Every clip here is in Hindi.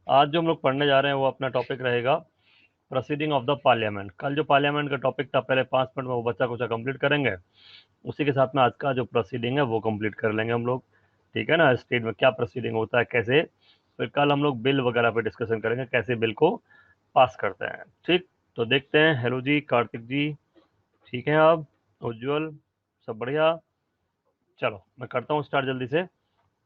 आज जो हम लोग पढ़ने जा रहे हैं वो अपना टॉपिक रहेगा प्रोसीडिंग ऑफ द पार्लियामेंट। कल जो पार्लियामेंट का टॉपिक था पहले 5 मिनट में वो बच्चा कुछ कंप्लीट करेंगे, उसी के साथ में आज का जो प्रोसीडिंग है वो कंप्लीट कर लेंगे हम लोग। ठीक है ना, स्टेट में क्या प्रोसीडिंग होता है, कैसे, फिर कल हम लोग बिल वगैरह पे डिस्कशन करेंगे कैसे बिल को पास करते हैं। ठीक, तो देखते हैं। हेलो जी, कार्तिक जी, ठीक है आप, उज्जवल, सब बढ़िया। चलो मैं करता हूँ स्टार्ट जल्दी से।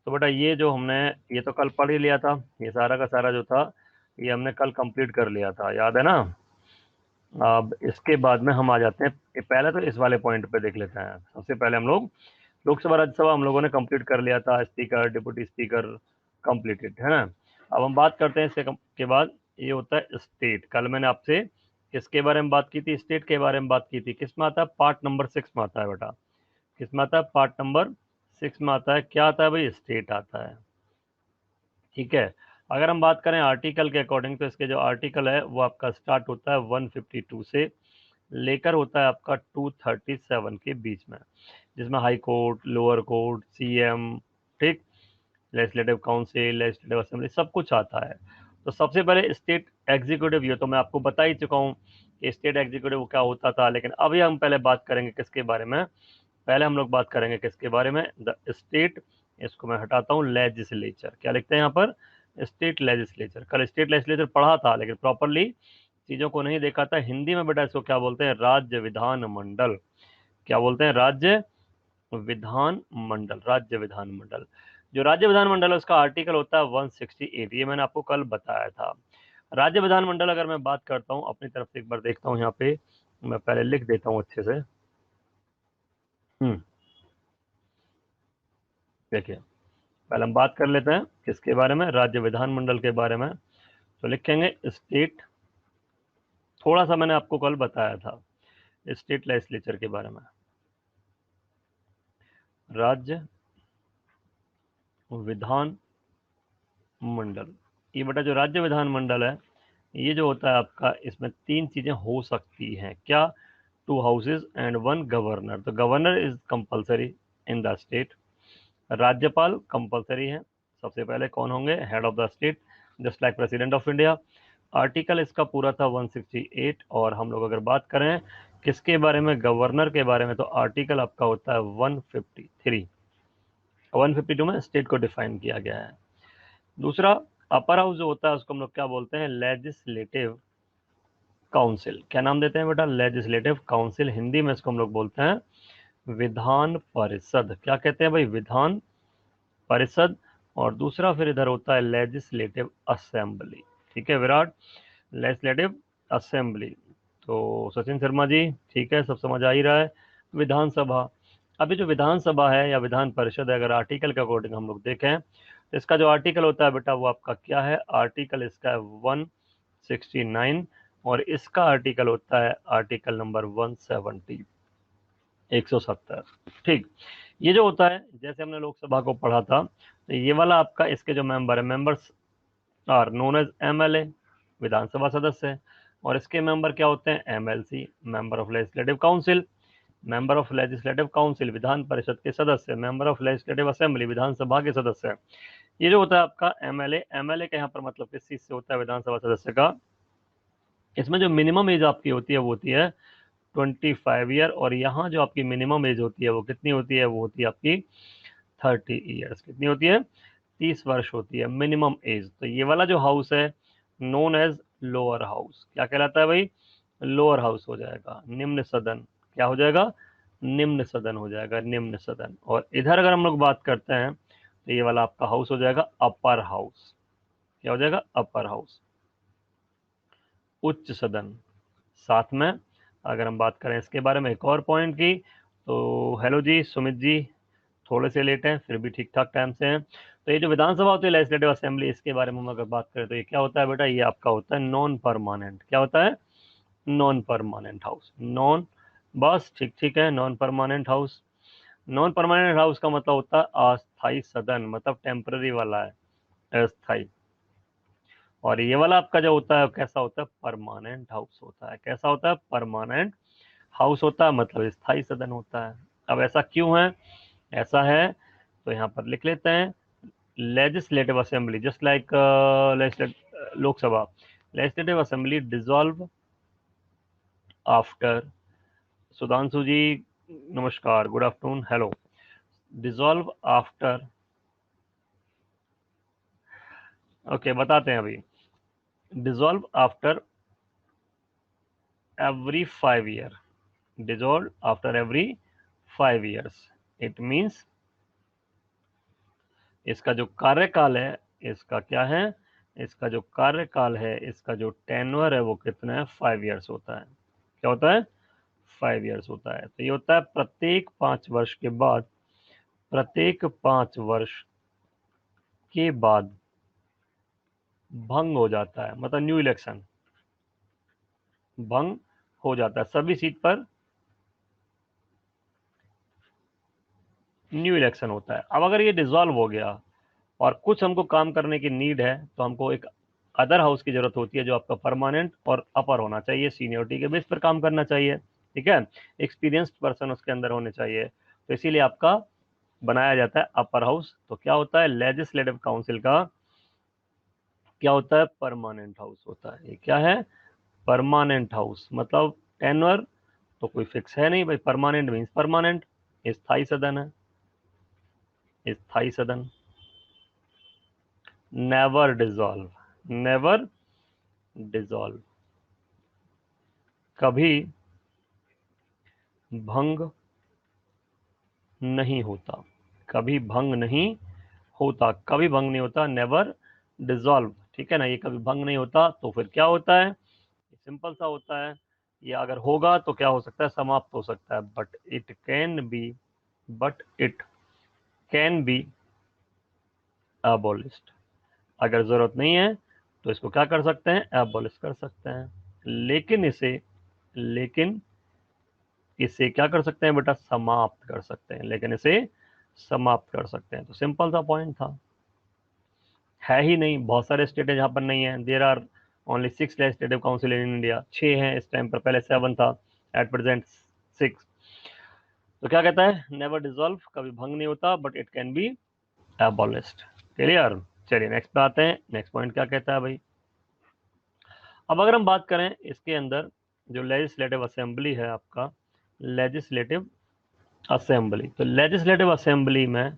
तो बेटा ये जो हमने, ये तो कल पढ़ ही लिया था, ये सारा का सारा जो था ये हमने कल कंप्लीट कर लिया था, याद है ना। अब इसके बाद में हम आ जाते हैं, पहले तो इस वाले पॉइंट पे देख लेते हैं। सबसे पहले हम लोग लोकसभा राज्यसभा हम लोगों ने कंप्लीट कर लिया था, स्पीकर डिप्टी स्पीकर कंप्लीटेड है ना। अब हम बात करते हैं इसके के बाद, ये होता है स्टेट। कल मैंने आपसे किसके बारे में बात की थी, स्टेट के बारे में बात की थी। किस में आता है, पार्ट नंबर 6 में आता है बेटा। किस में आता है, पार्ट नंबर 6 में आता है। क्या आता है भाई, स्टेट आता है। ठीक है, अगर हम बात करें आर्टिकल के अकॉर्डिंग, तो इसके जो आर्टिकल है वो आपका स्टार्ट होता है 152 से लेकर होता है आपका 237 के बीच में, जिसमें high court, lower court, CM, ठीक, लेजिस्लेटिव काउंसिल, लेजिस्लेटिव असेंबली, सब कुछ आता है। तो सबसे पहले स्टेट एग्जीक्यूटिव, ये तो मैं आपको बता ही चुका हूँ कि स्टेट एग्जीक्यूटिव क्या होता था, लेकिन अभी हम पहले बात करेंगे किसके बारे में। पहले हम लोग बात करेंगे किसके बारे में, द स्टेट, इसको मैं हटाता हूँ, लेजिस्लेचर। क्या लिखते हैं यहाँ पर, स्टेट लेजिस्लेचर। कल स्टेट लेजिस्लेचर पढ़ा था लेकिन प्रॉपरली चीजों को नहीं देखा था। हिंदी में बेटा इसको क्या बोलते हैं, राज्य विधान मंडल। क्या बोलते हैं, राज्य विधान मंडल, राज्य विधान मंडल। जो राज्य विधान मंडल है उसका आर्टिकल होता है 168, ये मैंने आपको कल बताया था। राज्य विधान मंडल अगर मैं बात करता हूँ अपनी तरफ से, एक बार देखता हूँ यहाँ पे, मैं पहले लिख देता हूँ अच्छे से। देखिए, पहले हम बात कर लेते हैं किसके बारे में, राज्य विधानमंडल के बारे में। तो लिखेंगे स्टेट, थोड़ा सा मैंने आपको कल बताया था स्टेट लेजिस्लेचर के बारे में। राज्य विधान मंडल, ये बेटा जो राज्य विधान मंडल है, ये जो होता है आपका, इसमें 3 चीजें हो सकती हैं। क्या, 2 हाउसेज एंड 1 गवर्नर। तो governor is compulsory in the state. राज्यपाल कंपल्सरी है। सबसे पहले कौन होंगे, head of the state, just like president of India. Article इसका पूरा था 168। और हम लोग अगर बात करें किसके बारे में, गवर्नर के बारे में, तो आर्टिकल आपका होता है 153। 152 में स्टेट को डिफाइन किया गया है। दूसरा, अपर हाउस जो होता है उसको हम लोग क्या बोलते हैं, लेजिस्लेटिव काउंसिल। क्या नाम देते हैं बेटा, लेजिस्लेटिव काउंसिल। हिंदी में इसको हम लोग बोलते हैं विधान परिषद। क्या कहते हैं भाई, विधान परिषद। और दूसरा फिर इधर होता है लेजिस्लेटिव असेंबली। ठीक है विराट, लेजिस्लेटिव असेंबली। तो सचिन शर्मा जी, ठीक है, सब समझ आ ही रहा है। विधानसभा, अभी जो विधानसभा है या विधान परिषद है, अगर आर्टिकल के अकॉर्डिंग हम लोग देखें तो इसका जो आर्टिकल होता है बेटा वो आपका क्या है, आर्टिकल इसका है 169। और इसका आर्टिकल होता है आर्टिकल नंबर 170, 170। ठीक, ये जो होता है, जैसे हमने लोकसभा को पढ़ा था, तो ये वाला आपका, इसके जो मेंबर है, members are known as MLA, विधानसभा सदस्य। और इसके मेंबर क्या होते हैं, MLC, member of legislative council. Member of legislative council विधान परिषद के सदस्य, मेंबर ऑफ लेजिस्लेटिव असेंबली विधानसभा के सदस्य। ये जो होता है आपका एमएलए, एमएलए का यहाँ पर मतलब किस चीज से होता है, विधानसभा सदस्य का। इसमें जो मिनिमम एज आपकी होती है वो होती है 25 ईयर। और यहाँ जो आपकी मिनिमम एज होती है वो कितनी होती है, वो होती है आपकी 30 ईयर्स। कितनी होती है, 30 वर्ष होती है मिनिमम एज। तो ये वाला जो हाउस है नोन एज लोअर हाउस, क्या कहलाता है भाई, लोअर हाउस हो जाएगा, निम्न सदन। क्या हो जाएगा, निम्न सदन हो जाएगा, निम्न सदन। और इधर अगर हम लोग बात करते हैं तो ये वाला आपका हाउस हो जाएगा अपर हाउस। क्या हो जाएगा, अपर हाउस, उच्च सदन। साथ में अगर हम बात करें इसके बारे में एक और पॉइंट की, तो हेलो जी सुमित जी, थोड़े से लेट हैं फिर भी ठीक ठाक टाइम से हैं। तो ये जो विधानसभा होती है लेजिस्लेटिव असेंबली, इसके बारे में हम अगर बात करें तो ये क्या होता है बेटा, ये आपका होता है नॉन परमानेंट। क्या होता है, नॉन परमानेंट हाउस। नॉन, बस ठीक ठीक है, non permanent house. Non permanent house का मतलब होता है अस्थायी सदन, मतलब टेम्पररी वाला है, अस्थायी। और ये वाला आपका जो होता है कैसा होता है, परमानेंट हाउस होता है। कैसा होता है, परमानेंट हाउस होता है, मतलब स्थायी सदन होता है। अब ऐसा क्यों है, ऐसा है तो यहाँ पर लिख लेते हैं, legislative assembly, just like Lok Sabha, legislative assembly dissolve after, Sudhanshu ji नमस्कार, good afternoon, hello, dissolve after, okay बताते हैं अभी, dissolve after every 5 year, dissolved after every 5 years, it means इसका जो कार्यकाल है, इसका क्या है, इसका जो कार्यकाल है, इसका जो टेन्योर है वो कितना है, 5 years होता है। क्या होता है, 5 years होता है। तो ये होता है प्रत्येक 5 वर्ष के बाद, प्रत्येक 5 वर्ष के बाद भंग हो जाता है, मतलब न्यू इलेक्शन भंग हो जाता है, सभी सीट पर न्यू इलेक्शन होता है। अब अगर ये डिसॉल्व हो गया और कुछ हमको काम करने की नीड है, तो हमको एक अदर हाउस की जरूरत होती है जो आपका परमानेंट और अपर होना चाहिए, सीनियरिटी के बेस पर काम करना चाहिए, ठीक है, एक्सपीरियंस्ड पर्सन उसके अंदर होने चाहिए। तो इसीलिए आपका बनाया जाता है अपर हाउस। तो क्या होता है, लेजिस्लेटिव काउंसिल का क्या होता है, परमानेंट हाउस होता है। ये क्या है, परमानेंट हाउस, मतलब टेन्योर तो कोई फिक्स है नहीं भाई, परमानेंट मीन्स परमानेंट, स्थायी सदन है, स्थायी सदन। नेवर डिसॉल्व, नेवर डिसॉल्व, कभी भंग नहीं होता, कभी भंग नहीं होता, कभी भंग नहीं होता, नेवर डिसॉल्व, ठीक है ना, ये कभी भंग नहीं होता। तो फिर क्या होता है, सिंपल सा होता है, ये अगर होगा तो क्या हो सकता है, समाप्त हो सकता है, but it can be, but it can be abolished. अगर जरूरत नहीं है तो इसको क्या कर सकते हैं, अबॉलिश कर सकते हैं, लेकिन लेकिन इसे क्या कर सकते हैं बेटा, समाप्त कर सकते हैं, लेकिन इसे समाप्त कर सकते हैं। तो सिंपल सा पॉइंट था, है ही नहीं, बहुत सारे स्टेट है जहां पर नहीं है, there are only 6 legislative council in India, 6 हैं इस टाइम पर, पहले 7 था, एट प्रेजेंट 6। तो क्या कहता है, नेवर डिसॉल्व, कभी भंग नहीं होता, but it can be abolished. Clear, चलिए नेक्स्ट पे आते हैं, नेक्स्ट पॉइंट क्या कहता है भाई। अब अगर हम बात करें इसके अंदर जो लेजिस्लेटिव असेंबली है आपका, लेजिस्लेटिव असेंबली, तो लेजिस्लेटिव असेंबली में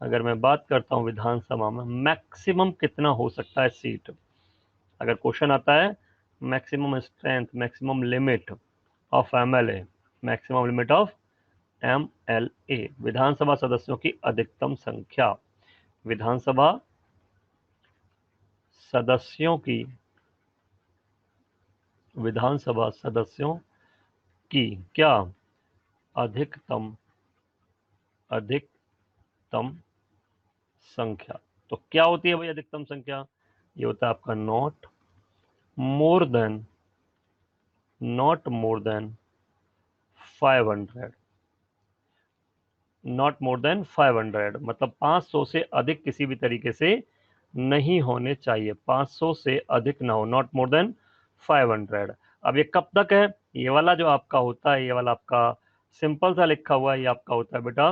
अगर मैं बात करता हूं विधानसभा में मैक्सिमम कितना हो सकता है सीट, अगर क्वेश्चन आता है maximum strength, maximum limit of MLA, maximum limit of MLA, विधानसभा सदस्यों की अधिकतम संख्या, विधानसभा सदस्यों की, विधानसभा सदस्यों की क्या, अधिकतम, अधिकतम संख्या। तो क्या होती है भाई अधिकतम संख्या, ये होता है आपका not more then, not more then 500, not more then 500, मतलब 500 से अधिक किसी भी तरीके से नहीं होने चाहिए, 500 से अधिक ना हो, नॉट मोर देन 500। अब ये कब तक है, ये वाला जो आपका होता है, ये वाला आपका सिंपल सा लिखा हुआ है, ये आपका होता है बेटा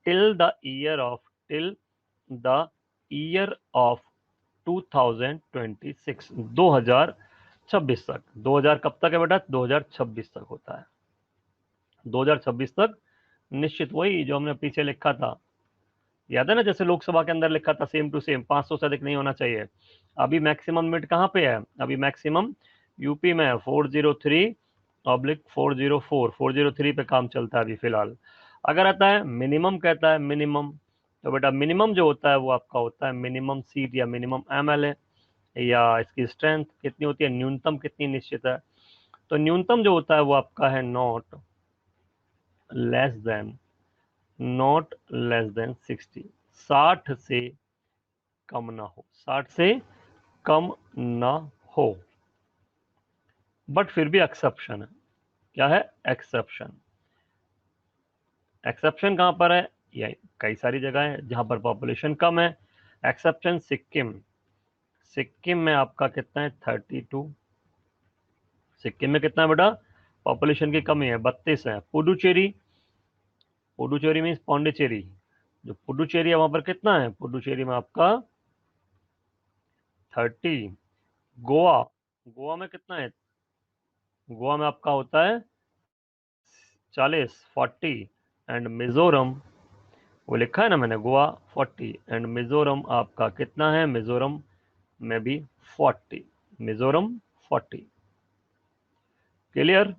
till the year of, till the year of 2026, 2026 तक, 2000 कब तक है बेटा, 2026 तक होता है, 2026 तक निश्चित, वही जो हमने पीछे लिखा था, याद है ना, जैसे लोकसभा के अंदर लिखा था सेम टू सेम, 500 से अधिक नहीं होना चाहिए। अभी मैक्सिमम लिमिट कहाँ पे है, अभी मैक्सिमम यूपी में 403/404, 403 पे काम चलता है अभी फिलहाल। अगर आता है मिनिमम, कहता है मिनिमम, तो बेटा मिनिमम जो होता है वो आपका होता है मिनिमम सीट या मिनिमम एमएलए, या इसकी स्ट्रेंथ कितनी होती है, न्यूनतम कितनी निश्चित है। तो न्यूनतम जो होता है वो आपका है not less than, not less than 60, 60 से कम ना हो, 60 से कम ना हो, बट फिर भी एक्सेप्शन है, क्या है, एक्सेप्शन, एक्सेप्शन कहां पर है, ये कई सारी जगह है जहां पर पॉपुलेशन कम है, एक्सेप्शन सिक्किम, सिक्किम में आपका कितना है 32, सिक्किम में कितना है बेटा, पॉपुलेशन की कमी है 32 है। पुडुचेरी, पुडुचेरी मीन्स पौंडीचेरी, जो पुडुचेरी है वहां पर कितना है, पुडुचेरी में आपका 30, गोवा, गोवा में कितना है? गोवा में आपका होता है 40 एंड मिजोरम, वो लिखा है ना मैंने, गोवा 40 एंड मिजोरम आपका कितना है? मिजोरम में भी 40, मिजोरम 40। क्लियर?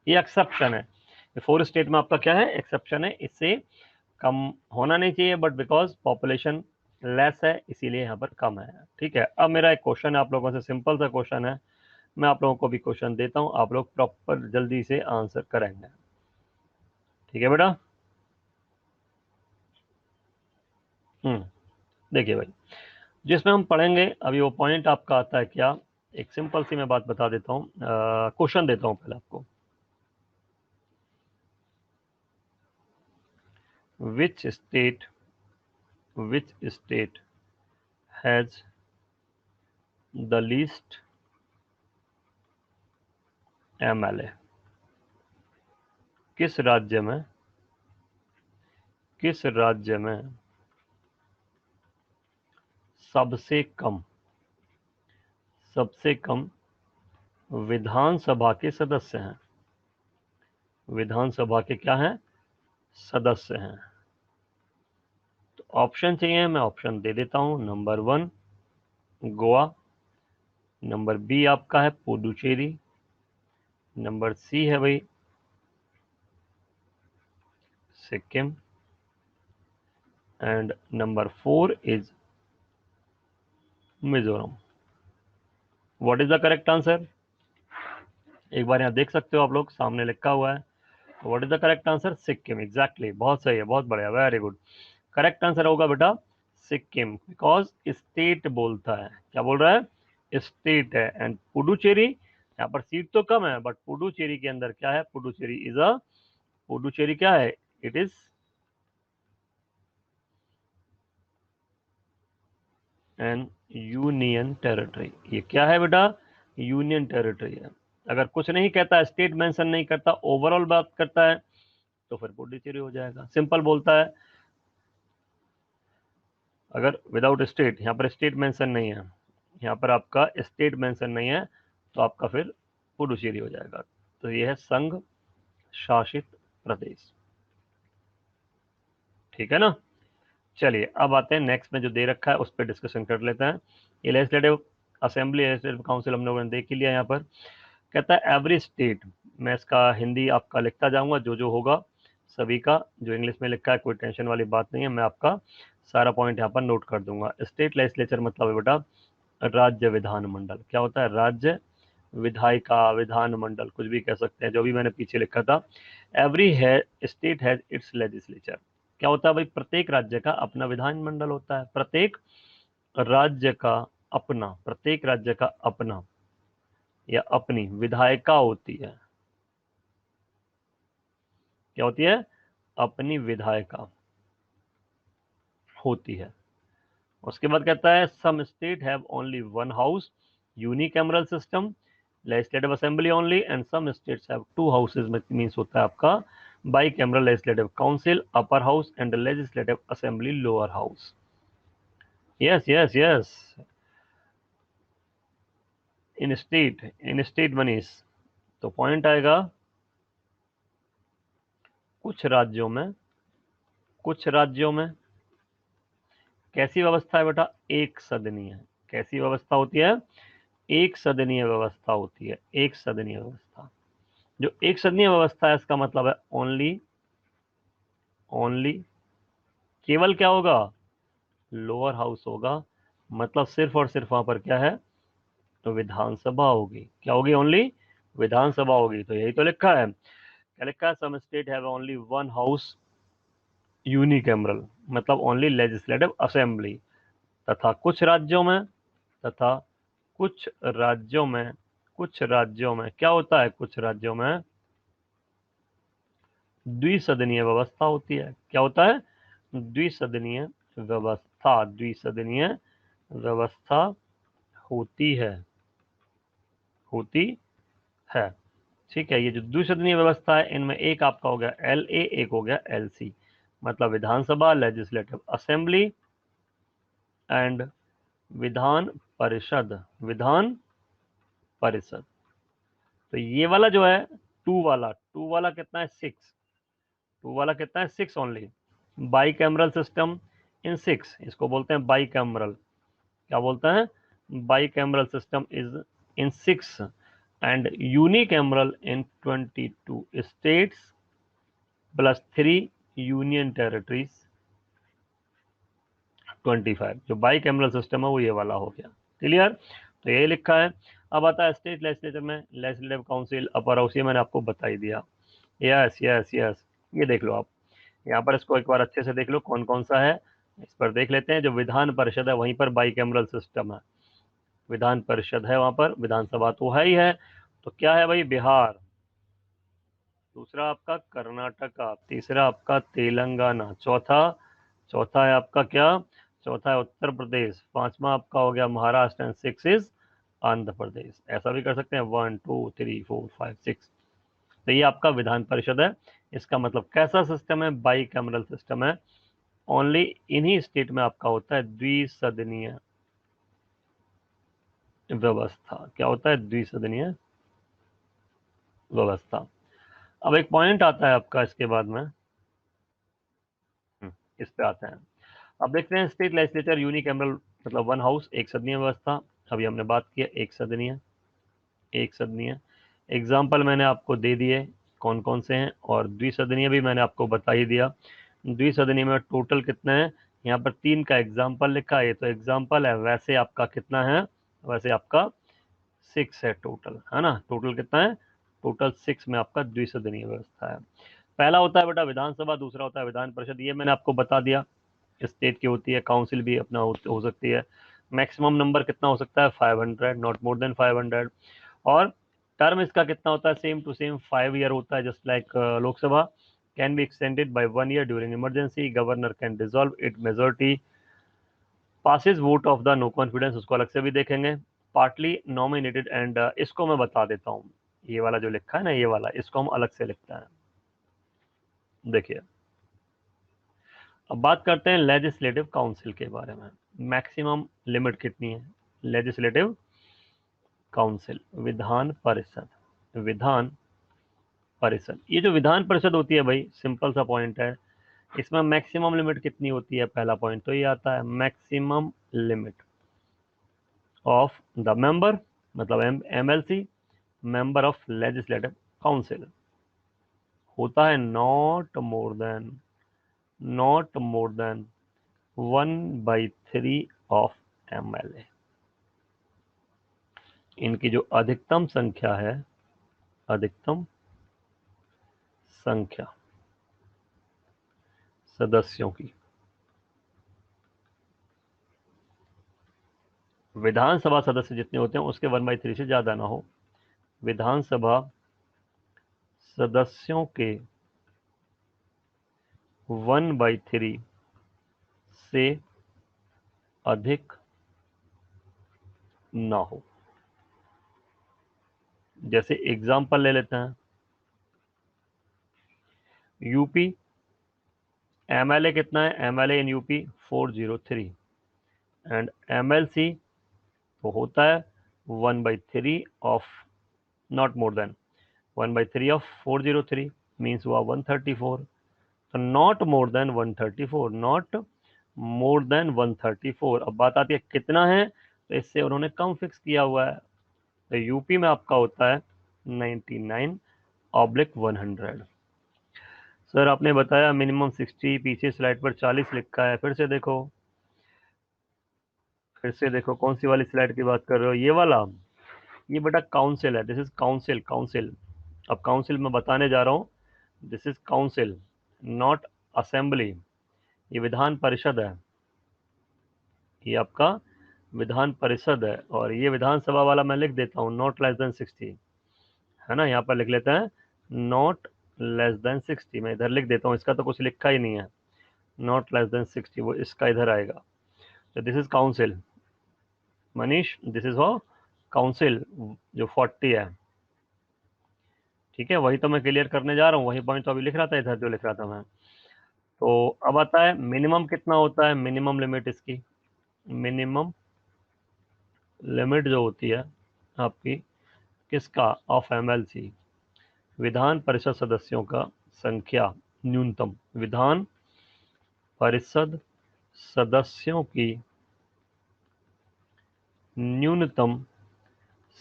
ये एक्सेप्शन है, ये 4 स्टेट में आपका क्या है? एक्सेप्शन है, इससे कम होना नहीं चाहिए, बट बिकॉज पॉपुलेशन लेस है इसीलिए यहाँ पर कम है। ठीक है, अब मेरा एक क्वेश्चन है आप लोगों से, सिंपल सा क्वेश्चन है, मैं आप लोगों को भी क्वेश्चन देता हूँ, आप लोग प्रॉपर जल्दी से आंसर करेंगे। ठीक है बेटा? देखिए भाई, जिसमें हम पढ़ेंगे अभी वो पॉइंट आपका आता है क्या, एक सिंपल सी मैं बात बता देता हूँ, क्वेश्चन देता हूँ पहले आपको। Which state has the least MLA? किस राज्य में, किस राज्य में सबसे कम, सबसे कम विधानसभा के सदस्य हैं? विधानसभा के क्या हैं? सदस्य हैं। तो ऑप्शन चाहिए, मैं ऑप्शन दे देता हूं। नंबर 1 गोवा, नंबर बी आपका है पुडुचेरी, नंबर सी है भाई Sikkim, and number 4 is Mizoram. What is the correct answer? एक बार यहाँ देख सकते हो आप लोग, सामने लिखा हुआ है। What is the correct answer? Sikkim, exactly, बहुत सही है, बहुत बढ़िया, वेरी गुड। करेक्ट आंसर होगा बेटा सिक्किम, बिकॉज स्टेट बोलता है, क्या बोल रहा है? स्टेट है। एंड पुडुचेरी, यहाँ पर सीट तो कम है, बट पुडुचेरी के अंदर क्या है? पुडुचेरी इज अ, पुडुचेरी क्या है? It is an union territory. ये क्या है बेटा? यूनियन टेरिटरी है। अगर कुछ नहीं कहता, स्टेट मेंशन नहीं करता, ओवरऑल बात करता है, तो फिर पुडुचेरी हो जाएगा। सिंपल बोलता है, अगर विदाउट स्टेट, यहाँ पर स्टेट मेंशन नहीं है, यहाँ पर आपका स्टेट मेंशन नहीं है, तो आपका फिर पुडुचेरी हो जाएगा। तो ये है संघ शासित प्रदेश। ठीक है ना? चलिए अब आते हैं नेक्स्ट में जो दे रखा है उस पर डिस्कशन कर लेते हैं। ये लेजिस्लेटिव असेंबली, लेजिस्लेटिव काउंसिल हम लोगों ने देख ही लिया। यहाँ पर कहता है एवरी स्टेट, मैं इसका हिंदी आपका लिखता जाऊंगा जो जो होगा सभी का, जो इंग्लिश में लिखा है कोई टेंशन वाली बात नहीं है, मैं आपका सारा पॉइंट यहाँ पर नोट कर दूंगा। स्टेट लेजिस्लेचर मतलब है बेटा राज्य विधानमंडल। क्या होता है? राज्य विधायिका, विधानमंडल, कुछ भी कह सकते हैं, जो भी मैंने पीछे लिखा था। एवरी है स्टेट हैज इट्स लेजिस्लेचर। क्या होता है भाई? प्रत्येक राज्य का अपना विधानमंडल होता है, प्रत्येक राज्य का अपना, प्रत्येक राज्य का अपना या अपनी विधायिका होती है। क्या होती है? अपनी विधायिका होती है। उसके बाद कहता है some state have only one house unicameral system, legislative assembly only, and some states have two houses, means होता है आपका bicameral legislative council upper house and legislative assembly lower house. Yes yes yes, in state Manish. तो पॉइंट आएगा कुछ राज्यों में, कुछ राज्यों में कैसी व्यवस्था है बेटा? एक सदनीय। कैसी व्यवस्था होती है? एक सदनीय व्यवस्था होती है, एक सदनीय व्यवस्था। जो एक सदनीय व्यवस्था है इसका मतलब है ओनली, ओनली, केवल क्या होगा? लोअर हाउस होगा, मतलब सिर्फ और सिर्फ वहां पर क्या है? तो विधानसभा होगी। क्या होगी? ओनली विधानसभा होगी। तो यही तो लिखा है, क्या लिखा है? Some state have only one house unicameral, मतलब ओनली लेजिस्लेटिव असेंबली, तथा कुछ राज्यों में, तथा कुछ राज्यों में, कुछ राज्यों में क्या होता है? कुछ राज्यों में द्विसदनीय व्यवस्था होती है। क्या होता है? द्विसदनीय व्यवस्था, द्विसदनीय व्यवस्था होती है, होती है। ठीक है, ये जो द्विसदनीय व्यवस्था है इनमें एक आपका हो गया LA, एक हो गया LC, मतलब विधानसभा, legislative assembly and Vidhan Parishad, Vidhan Parishad. तो ये वाला जो है टू वाला कितना है 6, टू वाला कितना है 6 only. By cameral system in 6, इसको बोलते हैं बाई कैमरल। क्या बोलते हैं? By cameral system is in 6 and unicameral in 22 states plus 3 union territories 25। जो बाई कैमरल सिस्टम है वो ये वाला हो गया। क्लियर? तो ये लिखा है। अब आता है स्टेट लेजिस्लेचर में लेजिस्लेटिव काउंसिल, अपर हाउस, ये मैंने आपको बता ही दिया। यस यस यस, ये देख लो आप यहाँ पर, इसको एक बार अच्छे से देख लो कौन कौन सा है। इस पर देख लेते हैं। जो विधान परिषद है वहीं पर बाई कैमरल सिस्टम है। विधान परिषद है वहां पर, विधानसभा तो है ही है। तो क्या है भाई? बिहार, दूसरा आपका कर्नाटका, तीसरा आपका तेलंगाना, चौथा चौथा है आपका क्या? चौथा है उत्तर प्रदेश, पांचवा आपका हो गया महाराष्ट्र एंड 6 इज आंध्र प्रदेश। ऐसा भी कर सकते हैं 1 2 3 4 5 6। तो ये आपका विधान परिषद है। इसका मतलब कैसा सिस्टम है? बाई कैमरल सिस्टम है। ओनली इन्हीं स्टेट में आपका होता है द्विसदनीय व्यवस्था। क्या होता है? द्विसदनीय व्यवस्था। अब एक पॉइंट आता है आपका इसके बाद में, इस पे आते हैं। अब देखते हैं स्टेट लेजिस्लेचर यूनिकैमरल मतलब वन हाउस, एक सदनीय व्यवस्था। अभी हमने बात की एक सदनीय, एक सदनीय एग्जाम्पल मैंने आपको दे दिए कौन कौन से हैं, और द्विसदनीय भी मैंने आपको बता ही दिया। द्विसदनीय में टोटल कितने हैं? यहाँ पर 3 का एग्जाम्पल लिखा है, तो एग्जाम्पल है, वैसे आपका कितना है? वैसे आपका 6 है टोटल, है ना। टोटल कितना है? टोटल 6 में आपका द्विसदनीय व्यवस्था है। पहला होता है बेटा विधानसभा, दूसरा होता है विधान परिषद, ये मैंने आपको बता दिया। स्टेट की होती है, काउंसिल भी अपना हो सकती है। मैक्सिमम नंबर कितना हो सकता है? 500, नॉट मोर देन 500। और टर्म इसका कितना होता है? सेम टू सेम 5 ईयर होता है, just like Lok Sabha. Can be extended by 1 year during emergency. Governor can dissolve it majority passes vote of the no confidence, उसको अलग से भी देखेंगे। पार्टली नॉमिनेटेड एंड इसको मैं बता देता हूँ, ये वाला जो लिखा है ना, ये वाला, इसको हम अलग से लिखते हैं। देखिए, अब बात करते हैं लेजिस्लेटिव काउंसिल के बारे में। मैक्सिमम लिमिट कितनी है? लेजिस्लेटिव काउंसिल, विधान परिषद, विधान परिषद। ये जो विधान परिषद होती है भाई, सिंपल सा पॉइंट है, इसमें मैक्सिमम लिमिट कितनी होती है? पहला पॉइंट तो ये आता है, maximum limit of the member, मतलब MLC, member of legislative council, होता है not more than 1/3 of MLA. इनकी जो अधिकतम संख्या है, अधिकतम संख्या सदस्यों की, विधानसभा सदस्य जितने होते हैं उसके 1/3 से ज्यादा ना हो। विधानसभा सदस्यों के 1/3 से अधिक ना हो। जैसे एग्जाम्पल ले लेते हैं, यूपी, एमएलए कितना है? MLA in UP 403 and MLC तो होता है 1/3 of, not more than 1/3 of 403 means हुआ 134। तो not more then 134, not more then 134। अब बात आती है कितना है, तो इससे उन्होंने कम फिक्स किया हुआ है। तो यूपी में आपका होता है 99/100। सर आपने बताया मिनिमम 60, पीछे स्लाइड पर 40 लिखा है, फिर से देखो, फिर से देखो कौन सी वाली स्लाइड की बात कर रहे हो? ये वाला, ये बेटा काउंसिल है, दिस इज काउंसिल, काउंसिल। अब काउंसिल में बताने जा रहा हूँ, this is council not assembly. ये विधान परिषद है, ये आपका विधान परिषद है। और ये विधानसभा वाला मैं लिख देता हूँ नॉट लेस देन 60, है ना। यहाँ पर लिख लेते हैं नॉट लेस देन 60, मैं इधर लिख देता हूँ, इसका तो कुछ लिखा ही नहीं है, नॉट लेस देन 60, वो इसका इधर आएगा। तो this is council Manish, this is हो काउंसिल जो 40 है। ठीक है, वही तो मैं क्लियर करने जा रहा हूँ, वही पॉइंट तो अभी लिख रहा था इधर, जो लिख रहा था मैं। तो अब आता है मिनिमम कितना होता है, मिनिमम लिमिट इसकी, मिनिमम लिमिट जो होती है आपकी किसका? Of MLC. विधान परिषद सदस्यों का संख्या न्यूनतम। विधान परिषद सदस्यों की न्यूनतम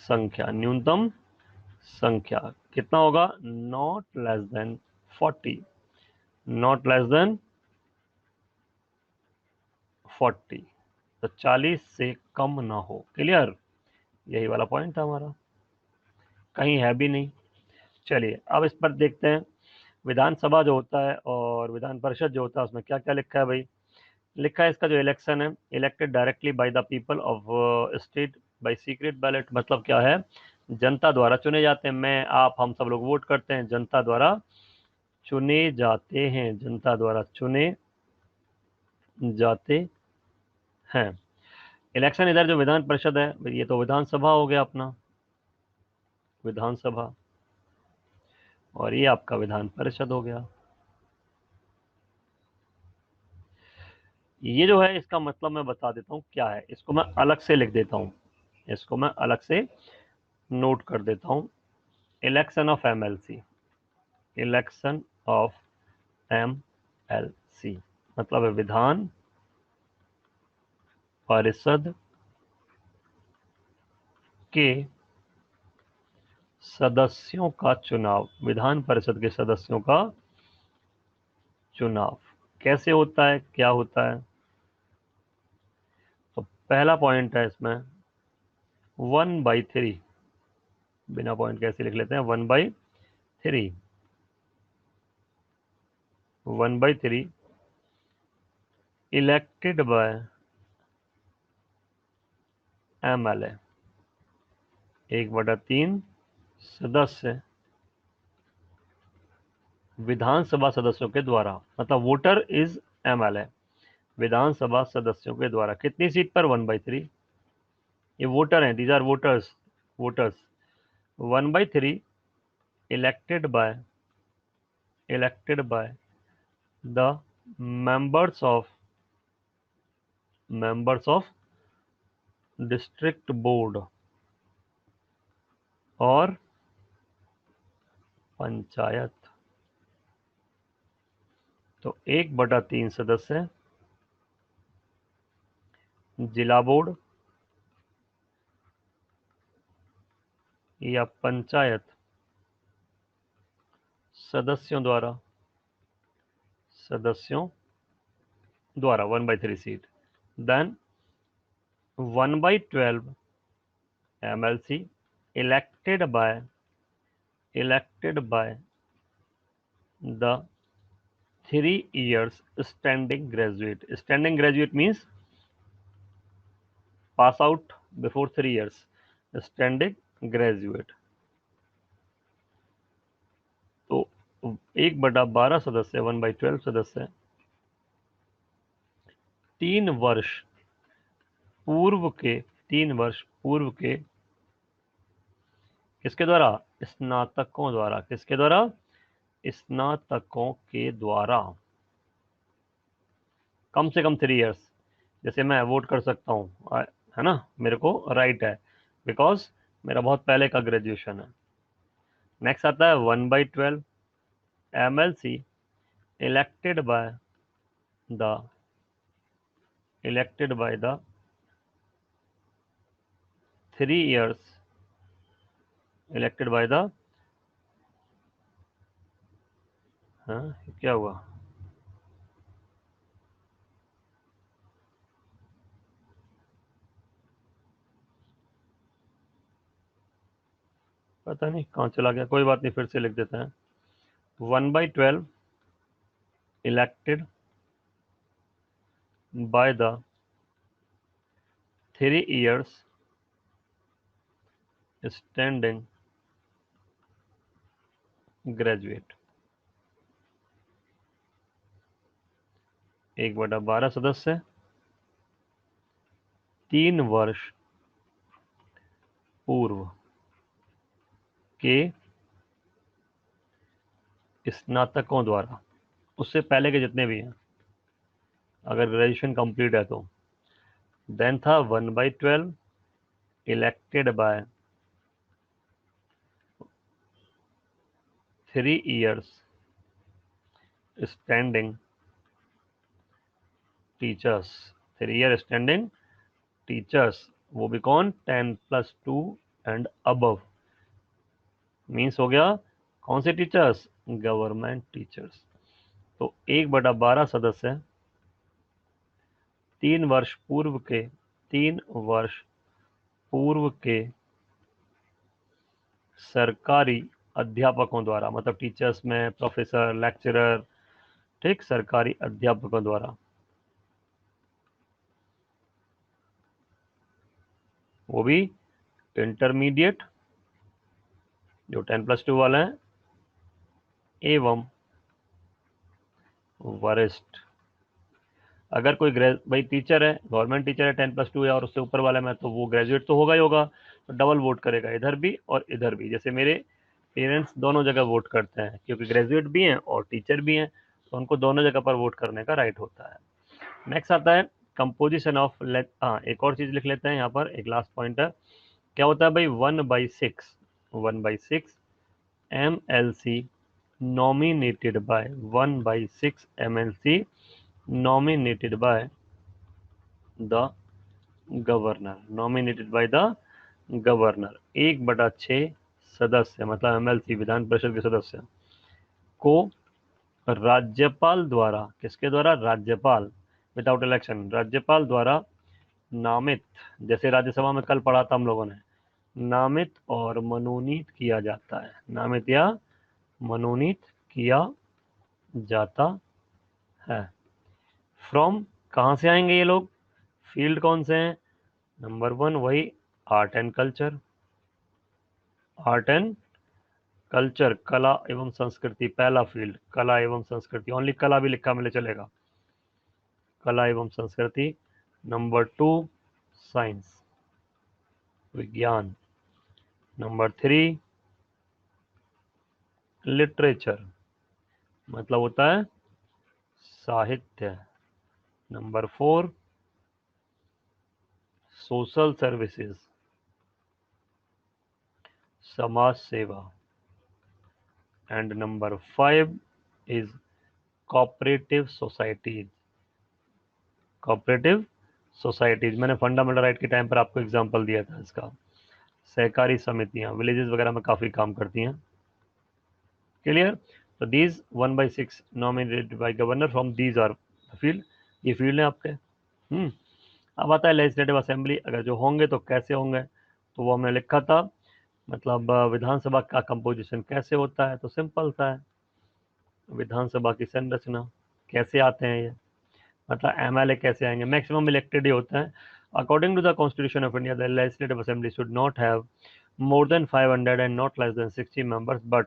संख्या। न्यूनतम संख्या कितना होगा? Not less than 40। Not less than 40, तो 40 से कम ना हो। क्लियर? यही वाला पॉइंट था हमारा, कहीं है भी नहीं। चलिए अब इस पर देखते हैं। विधानसभा जो होता है और विधान परिषद जो होता है उसमें क्या क्या लिखा है भाई? लिखा है इसका जो इलेक्शन है, elected directly by the people of state by secret ballot. मतलब क्या है? जनता द्वारा चुने जाते हैं। मैं, आप, हम सब लोग वोट करते हैं, जनता द्वारा चुने जाते हैं। जनता द्वारा चुने जाते हैं। इलेक्शन इधर जो विधान परिषद है, ये तो विधानसभा हो गया अपना, विधानसभा, और ये आपका विधान परिषद हो गया। ये जो है इसका मतलब मैं बता देता हूँ क्या है। इसको मैं अलग से लिख देता हूँ, इसको मैं अलग से नोट कर देता हूँ। Election of MLC, election of MLC मतलब है विधान परिषद के सदस्यों का चुनाव। विधान परिषद के सदस्यों का चुनाव कैसे होता है, क्या होता है? तो पहला पॉइंट है इसमें 1/3। बिना पॉइंट कैसे लिख लेते हैं? 1/3, 1/3 इलेक्टेड बाय एमएलए। 1/3 सदस्य विधानसभा सदस्यों के द्वारा, मतलब वोटर इज एमएलए। विधानसभा सदस्यों के द्वारा कितनी सीट पर? 1/3। ये वोटर हैं, these are voters, voters. 1/3 elected by, elected by the members of district board और पंचायत। तो 1/3 सदस्य जिला बोर्ड या पंचायत सदस्यों द्वारा, सदस्यों द्वारा 1/3 सीट। Then 1/12 MLC elected by, elected by the 3 years standing graduate. Standing graduate means pass out before 3 years. Standing graduate। तो 1/12 सदस्य, 1/12 सदस्य 3 वर्ष पूर्व के, 3 वर्ष पूर्व के किसके द्वारा? स्नातकों द्वारा। किसके द्वारा? स्नातकों के द्वारा। कम से कम 3 years। जैसे मैं वोट कर सकता हूँ, है ना, मेरे को राइट है, बिकॉज मेरा बहुत पहले का ग्रेजुएशन है। नेक्स्ट आता है 1/12 MLC elected by the, elected by the 3 years, elected by the, हाँ क्या हुआ? पता नहीं कहाँ चला गया, कोई बात नहीं, फिर से लिख देते हैं। 1/12 elected by the 3 years standing graduate. 1/12 सदस्य 3 वर्ष पूर्व के स्नातकों द्वारा, उससे पहले के जितने भी हैं, अगर ग्रेजुएशन कंप्लीट है तो। देन था 1/12 elected by 3 years standing teachers, 3 year standing teachers, वो भी कौन 10+2 एंड अबव, मीन्स हो गया कौन से टीचर्स, गवर्नमेंट टीचर्स। तो 1/12 सदस्य 3 वर्ष पूर्व के सरकारी अध्यापकों द्वारा, मतलब टीचर्स में प्रोफेसर, लेक्चरर, ठीक, सरकारी अध्यापकों द्वारा, वो भी इंटरमीडिएट जो 10+2 वाले हैं एवं वरिष्ठ। अगर कोई भाई टीचर है, गवर्नमेंट टीचर है 10+2 है और उससे ऊपर वाले में, तो वो ग्रेजुएट तो होगा ही होगा, तो डबल वोट करेगा, इधर भी और इधर भी। जैसे मेरे पेरेंट्स दोनों जगह वोट करते हैं क्योंकि ग्रेजुएट भी हैं और टीचर भी हैं, तो उनको दोनों जगह पर वोट करने का राइट होता है। नेक्स्ट आता है कंपोजिशन ऑफ, एक और चीज लिख लेते हैं यहाँ पर, एक लास्ट पॉइंट है। क्या होता है भाई, 1/6 MLC nominated by 1/6 MLC nominated by the governor 1/6 सदस्य, मतलब MLC विधान परिषद के सदस्य को राज्यपाल द्वारा, किसके द्वारा, राज्यपाल, विदाउट इलेक्शन, राज्यपाल द्वारा नामित, जैसे राज्यसभा में कल पढ़ा था हम लोगों ने, नामित और मनोनीत किया जाता है, नामित या मनोनीत किया जाता है। फ्रॉम, कहाँ से आएंगे ये लोग, फील्ड कौन से हैं, नंबर 1 वही art and culture, art and culture, कला एवं संस्कृति, पहला फील्ड कला एवं संस्कृति, ओनली कला भी लिखा मिले चलेगा, कला एवं संस्कृति। नंबर 2 साइंस, विज्ञान। नंबर 3 लिटरेचर, मतलब होता है साहित्य। नंबर 4 सोशल सर्विसेज, समाज सेवा। And number 5 is cooperative societies, cooperative societies, मैंने फंडामेंटल राइट के टाइम पर आपको एग्जांपल दिया था इसका। सहकारी समितियां विलेजेस वगैरह में काफी काम करती हैं। क्लियर, तो these 1/6 nominated by governor from these are field, ये फील्ड है आपके। अब आता है लेजिस्लेटिव असेंबली, अगर जो होंगे तो कैसे होंगे, तो वो हमने लिखा था, मतलब विधानसभा का कंपोजिशन कैसे होता है, तो सिंपल सा है, विधानसभा की संरचना कैसे आते हैं ये, मतलब एमएलए कैसे आएंगे, मैक्सिमम इलेक्टेड ही होते हैं। According to the constitution of India the legislative assembly should not have more than 500 and not less than 60 members, but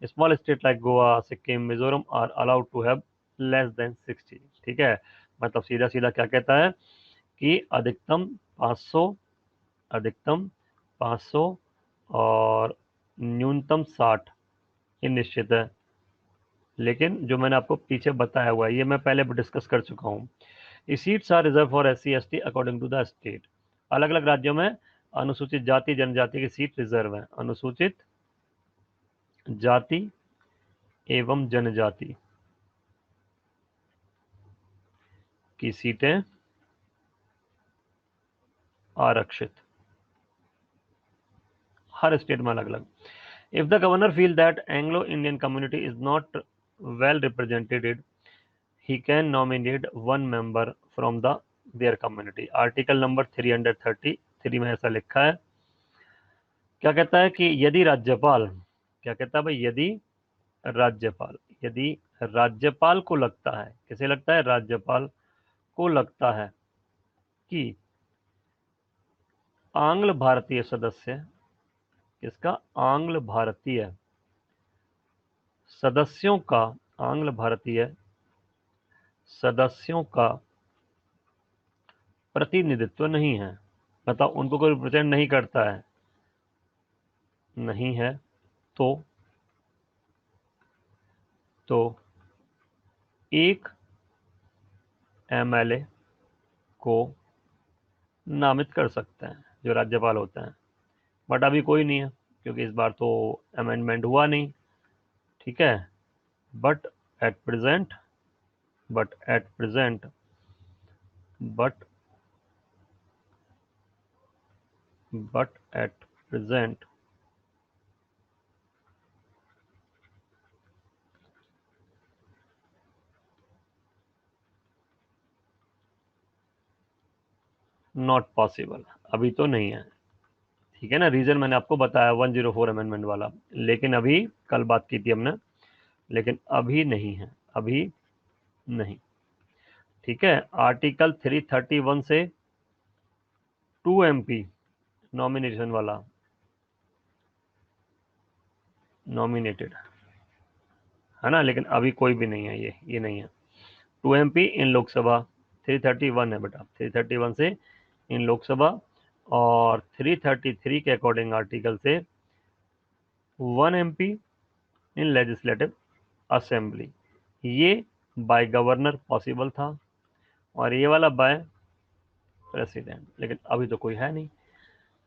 small state like Goa, Sikkim, Mizoram are allowed to have less than 60। ठीक है, मतलब सीधा सीधा क्या कहता है कि अधिकतम 500 और न्यूनतम 60 ये निश्चित है। लेकिन जो मैंने आपको पीछे बताया हुआ है ये मैं पहले डिस्कस कर चुका हूँ। Seats are reserve for SC/ST according to the state. अलग अलग राज्यों में अनुसूचित जाति जनजाति की सीट रिजर्व है, अनुसूचित जाति एवं जनजाति की सीटें आरक्षित, हर स्टेट में अलग अलग। If the governor feel that Anglo Indian community is not well represented he can nominate one member from their community। Article number 333 में ऐसा लिखा है। क्या कहता है कि यदि राज्यपाल, क्या कहता है भाई, यदि राज्यपाल को लगता है, किसे लगता है, राज्यपाल को लगता है कि आंग्ल भारतीय सदस्य, किसका, आंग्ल भारतीय सदस्यों का, आंग्ल भारतीय सदस्यों का प्रतिनिधित्व नहीं है, मतलब उनको कोई रिप्रेजेंट नहीं करता है, नहीं है, तो एक MLA को नामित कर सकते हैं जो राज्यपाल होते हैं। बट अभी कोई नहीं है क्योंकि इस बार तो अमेंडमेंट हुआ नहीं, ठीक है, but at present but at present but but at present not possible, अभी तो नहीं है। ठीक है ना, रीजन मैंने आपको बताया 104 अमेंडमेंट वाला, लेकिन अभी कल बात की थी हमने, लेकिन अभी नहीं है, अभी नहीं। ठीक है, आर्टिकल 331 से 2 MP नॉमिनेशन वाला नॉमिनेटेड है ना, लेकिन अभी कोई भी नहीं है, ये नहीं है। 2 MP इन लोकसभा, 331 है बेटा, 331 से इन लोकसभा, और 333 के अकॉर्डिंग आर्टिकल से 1 MP इन लेजिस्लेटिव असेंबली। ये बाय गवर्नर पॉसिबल था, और ये वाला बाय प्रेसिडेंट, लेकिन अभी तो कोई है नहीं।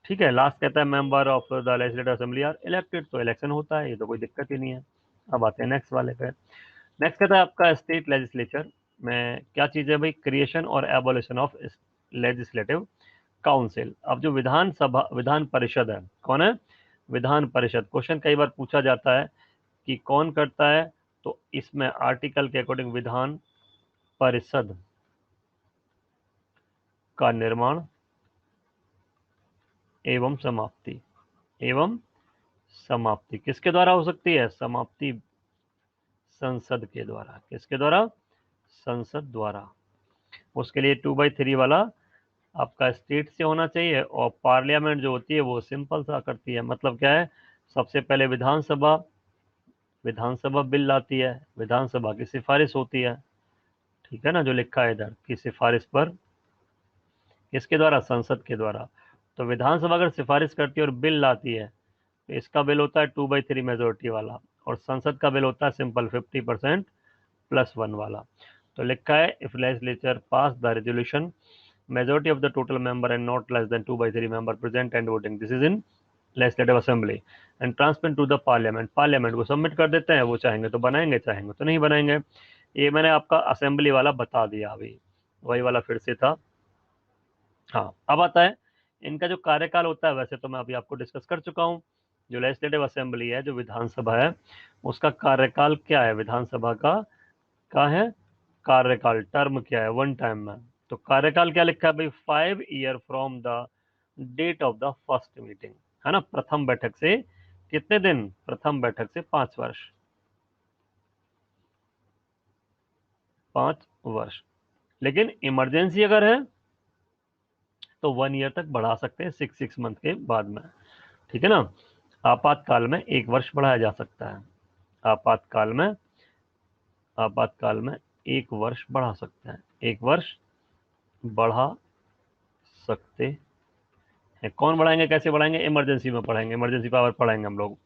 ठीक है, लास्ट कहता है member of the legislative assembly are elected, तो इलेक्शन होता है, ये तो कोई दिक्कत ही नहीं है। अब आते हैं नेक्स्ट वाले पे। नेक्स्ट कहता है आपका स्टेट लेजिस्लेचर में क्या चीज़ है भाई, क्रिएशन और एबोलिशन ऑफ लेजिस्लेटिव काउंसिल। अब जो विधान परिषद है, कौन है, विधान परिषद। क्वेश्चन कई बार पूछा जाता है कि कौन करता है, तो इसमें आर्टिकल के अकॉर्डिंग विधान परिषद का निर्माण एवं समाप्ति, एवं समाप्ति किसके द्वारा हो सकती है, समाप्ति संसद के द्वारा। किसके द्वारा, संसद द्वारा। उसके लिए 2/3 वाला आपका स्टेट से होना चाहिए, और पार्लियामेंट जो होती है वो सिंपल सा करती है। मतलब क्या है, सबसे पहले विधानसभा बिल लाती है, विधानसभा की सिफारिश होती है। ठीक है ना, जो लिखा है इधर की सिफारिश पर, किसके द्वारा, संसद के द्वारा। तो विधानसभा अगर सिफारिश करती है और बिल लाती है, तो इसका बिल होता है 2/3 मेजोरिटी वाला, और संसद का बिल होता है सिंपल 50% +1 वाला। तो लिखा है if legislature pass the resolution majority of the total member and not less than 2/3 member present and voting, this is in legislative assembly and transmit to the parliament को सबमिट कर देते हैं, वो चाहेंगे तो बनाएंगे, चाहेंगे तो नहीं बनाएंगे। ये मैंने आपका असेंबली वाला बता दिया, अभी वही वाला फिर से था। हाँ, अब आता है इनका जो कार्यकाल होता है, वैसे तो मैं अभी आपको डिस्कस कर चुका हूँ। जो लेजिस्लेटिव असेंबली है, जो विधानसभा है, उसका कार्यकाल क्या है, विधानसभा का है कार्यकाल, टर्म क्या है, 1 टाइम में। तो कार्यकाल क्या लिखा है भाई, 5 year from the date of the first meeting, है ना, प्रथम बैठक से कितने दिन, प्रथम बैठक से 5 वर्ष, 5 वर्ष। लेकिन इमरजेंसी अगर है तो 1 ईयर तक बढ़ा सकते हैं, 6 मंथ के बाद में। ठीक है ना, आपातकाल में 1 वर्ष बढ़ाया जा सकता है, आपातकाल में 1 वर्ष बढ़ा सकते हैं, 1 वर्ष बढ़ा सकते हैं। कौन बढ़ाएंगे, कैसे बढ़ाएंगे, इमरजेंसी में पढ़ाएंगे, इमरजेंसी पावर पढ़ाएंगे हम लोग।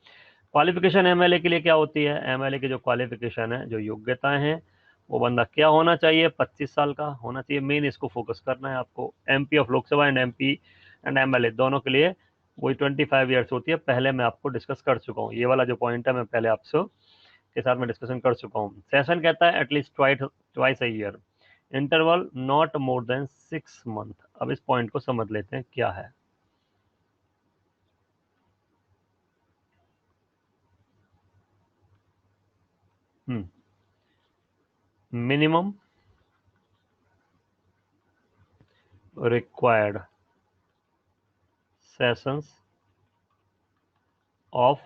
क्वालिफिकेशन एमएलए के लिए क्या होती है, एमएलए की जो क्वालिफिकेशन है, जो योग्यताएं हैं, वो बंदा क्या होना चाहिए, 25 साल का होना चाहिए। मेन इसको फोकस करना है आपको। MP of Lok Sabha and MP and MLA दोनों के लिए वही 25 ईयर्स होती है। पहले मैं आपको डिस्कस कर चुका हूँ, ये वाला जो पॉइंट है मैं पहले आपसे के साथ में डिस्कशन कर चुका हूँ। सेशन कहता है at least twice a year, interval not more then 6 month. अब इस पॉइंट को समझ लेते हैं क्या है। Minimum required sessions of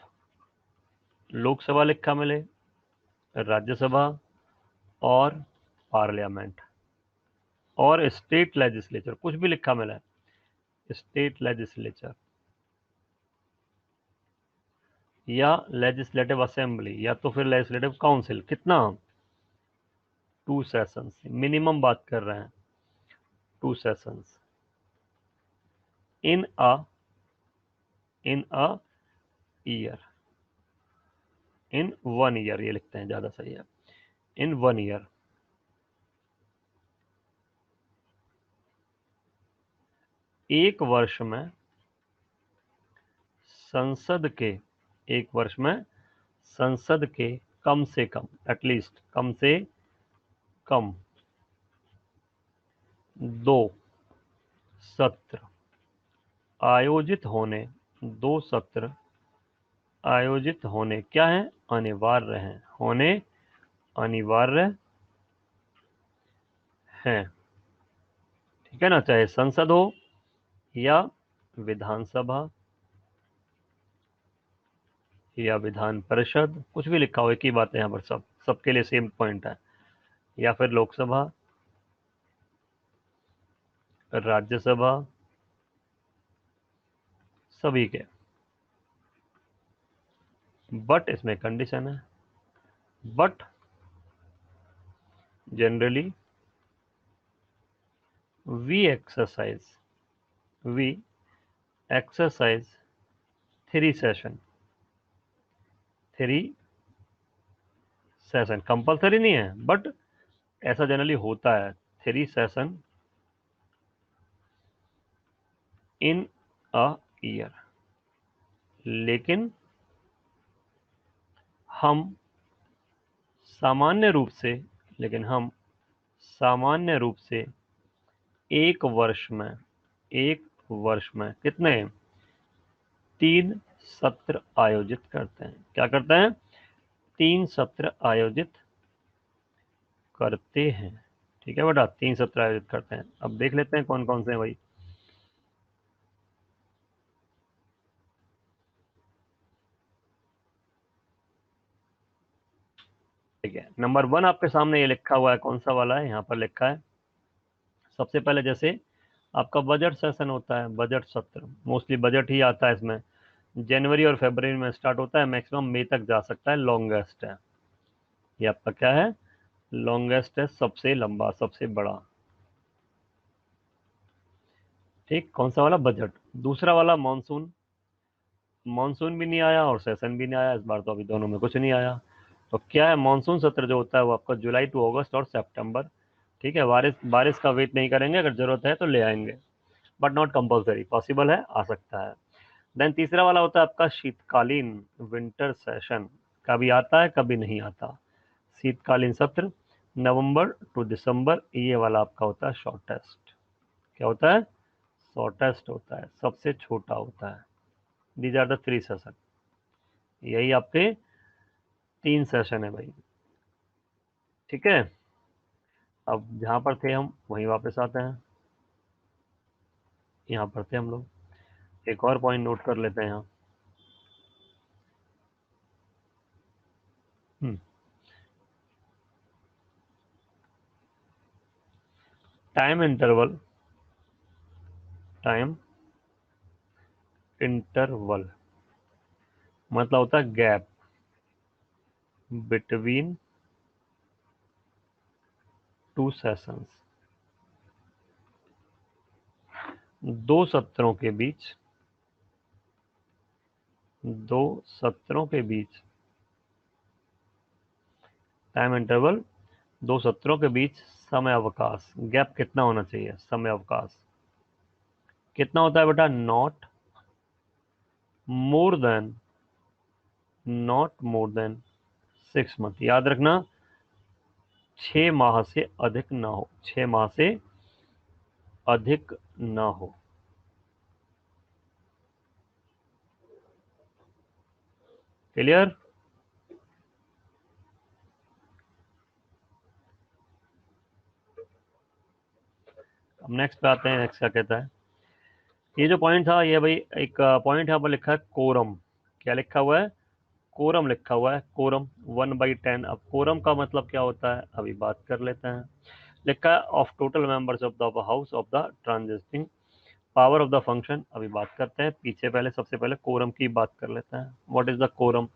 Lok Sabha लिखा मिले, राज्यसभा और पार्लियामेंट और स्टेट लेजिस्लेचर, कुछ भी लिखा मिला है, स्टेट लेजिस्लेचर या लेजिस्लेटिव असेंबली या तो फिर लेजिस्लेटिव काउंसिल। कितना, 2 सेशंस, मिनिमम बात कर रहे हैं, 2 sessions in a year, in 1 year, ये लिखते हैं, ज्यादा सही है, इन 1 ईयर। एक वर्ष में संसद के, एक वर्ष में संसद के कम से कम, एटलीस्ट कम से कम 2 सत्र आयोजित होने, 2 सत्र आयोजित होने क्या है, अनिवार्य हैं, होने अनिवार्य हैं। ठीक है ना, चाहे संसद हो या विधानसभा या विधान परिषद, कुछ भी लिखा हो, एक ही बात है यहाँ पर, सबके लिए सेम पॉइंट है, या फिर लोकसभा, राज्यसभा, सभी के। बट इसमें कंडीशन है, but generally we exercise we exercise 3 session, 3 session compulsory नहीं है, बट ऐसा जनरली होता है, 3 सेशन इन अ ईयर। लेकिन हम सामान्य रूप से लेकिन हम सामान्य रूप से एक वर्ष में कितने 3 सत्र आयोजित करते हैं। क्या करते हैं, 3 सत्र आयोजित करते हैं। ठीक है बेटा, 3 सत्र आयोजित करते हैं। अब देख लेते हैं कौन कौन से हैं भाई। ठीक है, नंबर 1 आपके सामने ये लिखा हुआ है, कौन सा वाला है, यहाँ पर लिखा है सबसे पहले, जैसे आपका बजट सेशन होता है, बजट सत्र, मोस्टली बजट ही आता है इसमें, जनवरी और फरवरी में स्टार्ट होता है, मैक्सिमम मई तक जा सकता है, लॉन्गेस्ट है ये आपका, क्या है, लॉन्गेस्ट है, सबसे लंबा, सबसे बड़ा। ठीक, कौन सा वाला, बजट। दूसरा वाला मानसून, मानसून भी नहीं आया और सेशन भी नहीं आया इस बार, तो अभी दोनों में कुछ नहीं आया। तो क्या है, मानसून सत्र जो होता है वो आपका जुलाई टू अगस्त और सितंबर। ठीक है, बारिश बारिश का वेट नहीं करेंगे, अगर जरूरत है तो ले आएंगे, बट नॉट कंपलसरी, पॉसिबल है, आ सकता है। देन तीसरा वाला होता है आपका शीतकालीन, विंटर सेशन, कभी आता है कभी नहीं आता, शीतकालीन सत्र, नवंबर टू दिसंबर, ये वाला आपका होता है शॉर्टेस्ट। क्या होता है, शॉर्टेस्ट होता है, सबसे छोटा होता है। दीज आर द 3 सेशन, यही आपके 3 सेशन है भाई। ठीक है, अब जहां पर थे हम वहीं वापस आते हैं, यहाँ पर थे हम लोग। एक और पॉइंट नोट कर लेते हैं यहाँ। टाइम इंटरवल, टाइम इंटरवल मतलब होता है गैप बिटवीन 2 सेशंस, 2 सत्रों के बीच, 2 सत्रों के बीच टाइम इंटरवल, 2 सत्रों के बीच समय अवकाश, गैप कितना होना चाहिए, समय अवकाश कितना होता है बेटा, more than not more then 6 month, याद रखना 6 माह से अधिक ना हो, 6 माह से अधिक ना हो। क्लियर। अब नेक्स्ट पे आते हैं, नेक्स्ट क्या कहता है। ये जो पॉइंट था ये भाई, एक पॉइंट यहाँ पर लिखा है कोरम, क्या लिखा हुआ है, कोरम लिखा हुआ है, कोरम 1/10। अब कोरम का मतलब क्या होता है अभी बात कर लेते हैं। लिखा है of total members of the house of the transiting power of the function, अभी बात करते हैं। पीछे पहले सबसे पहले कोरम की बात कर लेते हैं। व्हाट इज द कोरम,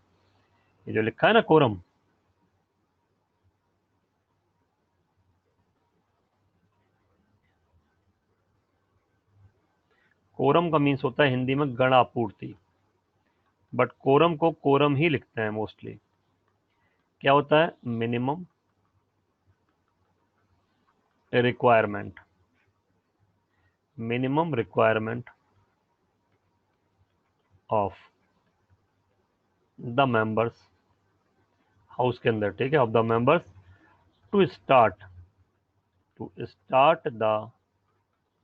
ये जो लिखा है ना कोरम, कोरम का मीन्स होता है हिंदी में गणापूर्ति, बट कोरम को कोरम ही लिखते हैं मोस्टली। क्या होता है, minimum requirement, minimum requirement of the members house के अंदर, ठीक है, of the members to start the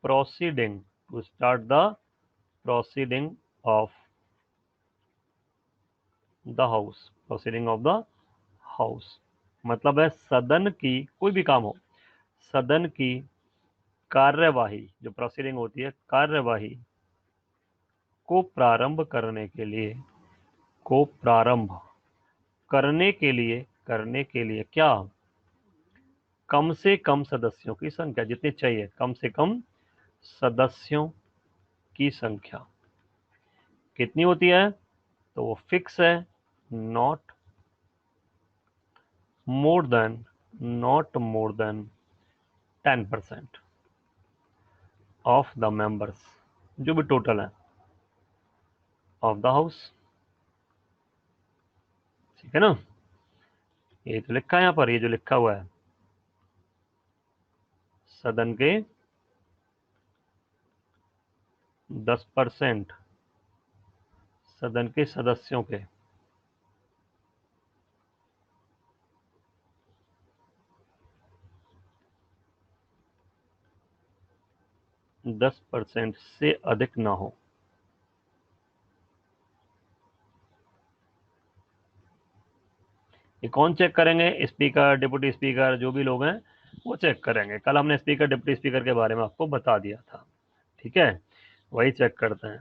proceeding of the house, proceeding of the house मतलब है सदन की, कोई भी काम हो, सदन की कार्यवाही, जो प्रोसीडिंग होती है, कार्यवाही को प्रारंभ करने के लिए क्या, कम से कम सदस्यों की संख्या जितनी चाहिए, कम से कम सदस्यों की संख्या कितनी होती है, तो वो फिक्स है, not not more then 10% of the members, जो भी टोटल है ऑफ द हाउस, ठीक है ना। ये तो लिखा है यहाँ पर, ये जो लिखा हुआ है, सदन के 10% सदन के सदस्यों के 10% से अधिक ना हो। ये कौन चेक करेंगे, स्पीकर, डिप्टी स्पीकर, जो भी लोग हैं वो चेक करेंगे। कल हमने स्पीकर डिप्टी स्पीकर के बारे में आपको बता दिया था, ठीक है, वही चेक करते हैं।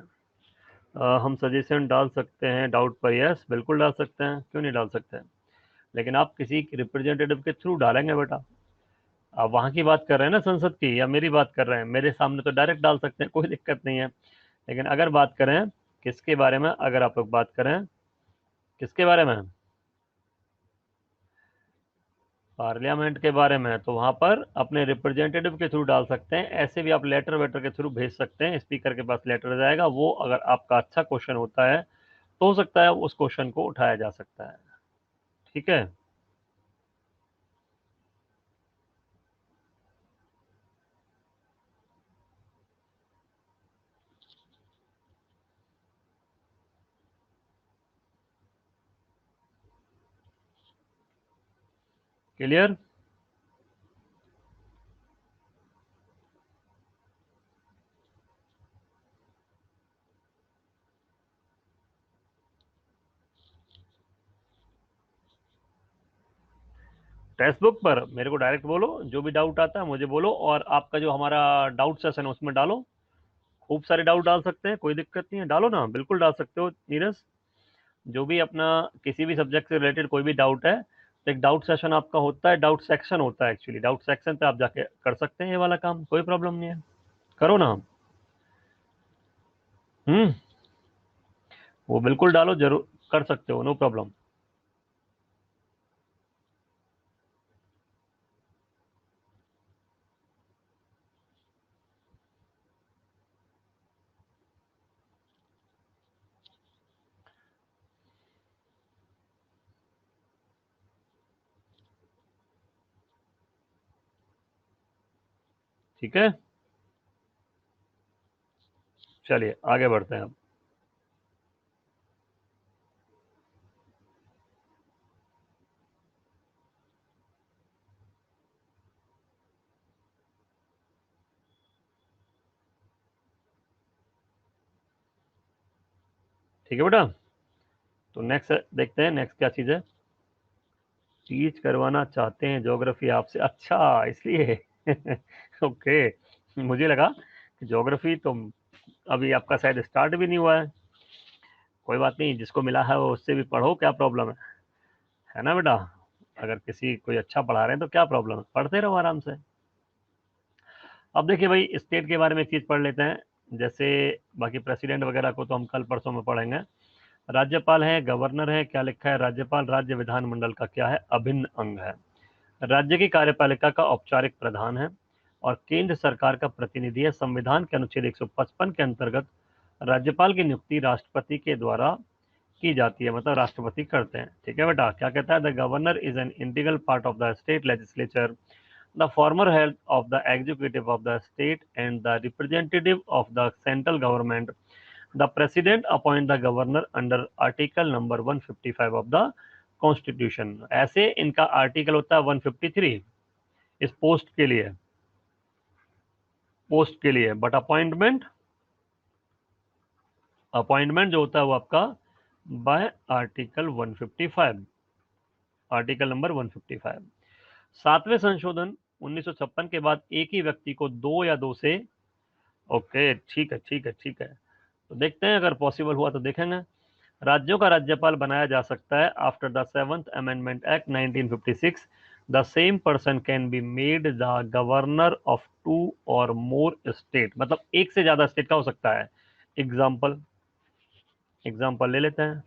हम सजेशन डाल सकते हैं डाउट पर, यस बिल्कुल डाल सकते हैं, क्यों नहीं डाल सकते हैं, लेकिन आप किसी रिप्रेजेंटेटिव के थ्रू डालेंगे बेटा। आप वहाँ की बात कर रहे हैं ना, संसद की, या मेरी बात कर रहे हैं, मेरे सामने तो डायरेक्ट डाल सकते हैं, कोई दिक्कत नहीं है। लेकिन अगर बात करें किसके बारे में, अगर आप लोग बात करें किसके बारे में, पार्लियामेंट के बारे में, तो वहां पर अपने रिप्रेजेंटेटिव के थ्रू डाल सकते हैं। ऐसे भी आप लेटर वेटर के थ्रू भेज सकते हैं, स्पीकर के पास लेटर जाएगा, वो अगर आपका अच्छा क्वेश्चन होता है तो हो सकता है उस क्वेश्चन को उठाया जा सकता है, ठीक है। क्लियर। टेक्स्ट बुक पर मेरे को डायरेक्ट बोलो, जो भी डाउट आता है मुझे बोलो, और आपका जो हमारा डाउट सेशन है उसमें डालो। खूब सारे डाउट डाल सकते हैं, कोई दिक्कत नहीं है, डालो ना, बिल्कुल डाल सकते हो नीरज। जो भी अपना किसी भी सब्जेक्ट से रिलेटेड कोई भी डाउट है, तो एक डाउट सेशन आपका होता है, डाउट सेक्शन होता है एक्चुअली, डाउट सेक्शन पे आप जाके कर सकते हैं ये वाला काम, कोई प्रॉब्लम नहीं है, करो ना। हम्म, वो बिल्कुल डालो, जरूर कर सकते हो, नो प्रॉब्लम। ठीक है, चलिए आगे बढ़ते हैं अब। ठीक है बेटा, तो नेक्स्ट देखते हैं, नेक्स्ट क्या चीज़ है। टीच करवाना चाहते हैं ज्योग्राफी आपसे, अच्छा इसलिए ओके, मुझे लगा कि ज्योग्राफी तो अभी आपका शायद स्टार्ट भी नहीं हुआ है। कोई बात नहीं, जिसको मिला है वो उससे भी पढ़ो, क्या प्रॉब्लम है ना बेटा। अगर किसी कोई अच्छा पढ़ा रहे हैं तो क्या प्रॉब्लम है, पढ़ते रहो आराम से। अब देखिए भाई, स्टेट के बारे में एक चीज़ पढ़ लेते हैं, जैसे बाकी प्रेसिडेंट वगैरह को तो हम कल परसों में पढ़ेंगे। राज्यपाल है, गवर्नर है, क्या लिखा है, राज्यपाल राज्य विधानमंडल का क्या है, अभिन्न अंग है। राज्य की कार्यपालिका का औपचारिक प्रधान है और केंद्र सरकार का प्रतिनिधि है। संविधान के अनुच्छेद 155 के अंतर्गत राज्यपाल की नियुक्ति राष्ट्रपति के द्वारा की जाती है, मतलब राष्ट्रपति करते हैं, ठीक है बेटा। क्या कहता है, the governor is an integral part of the state legislature, the former head of the executive of the state and the representative of the central government. The president appoint the governor under article number 155 of the constitution. ऐसे इनका आर्टिकल होता है 153 इस पोस्ट के लिए, बट अपॉइंटमेंट जो होता है वो आपका बाय आर्टिकल 155, आर्टिकल नंबर 155। सातवें संशोधन 1956 के बाद एक ही व्यक्ति को दो या दो से, ओके ठीक है ठीक है ठीक है, तो देखते हैं अगर पॉसिबल हुआ तो देखेंगे। राज्यों का राज्यपाल बनाया जा सकता है after the 7th amendment act 1956। The same person can be made the governor of 2 और मोर स्टेट, मतलब एक से ज्यादा स्टेट का हो सकता है। एग्जाम्पल ले लेते हैं,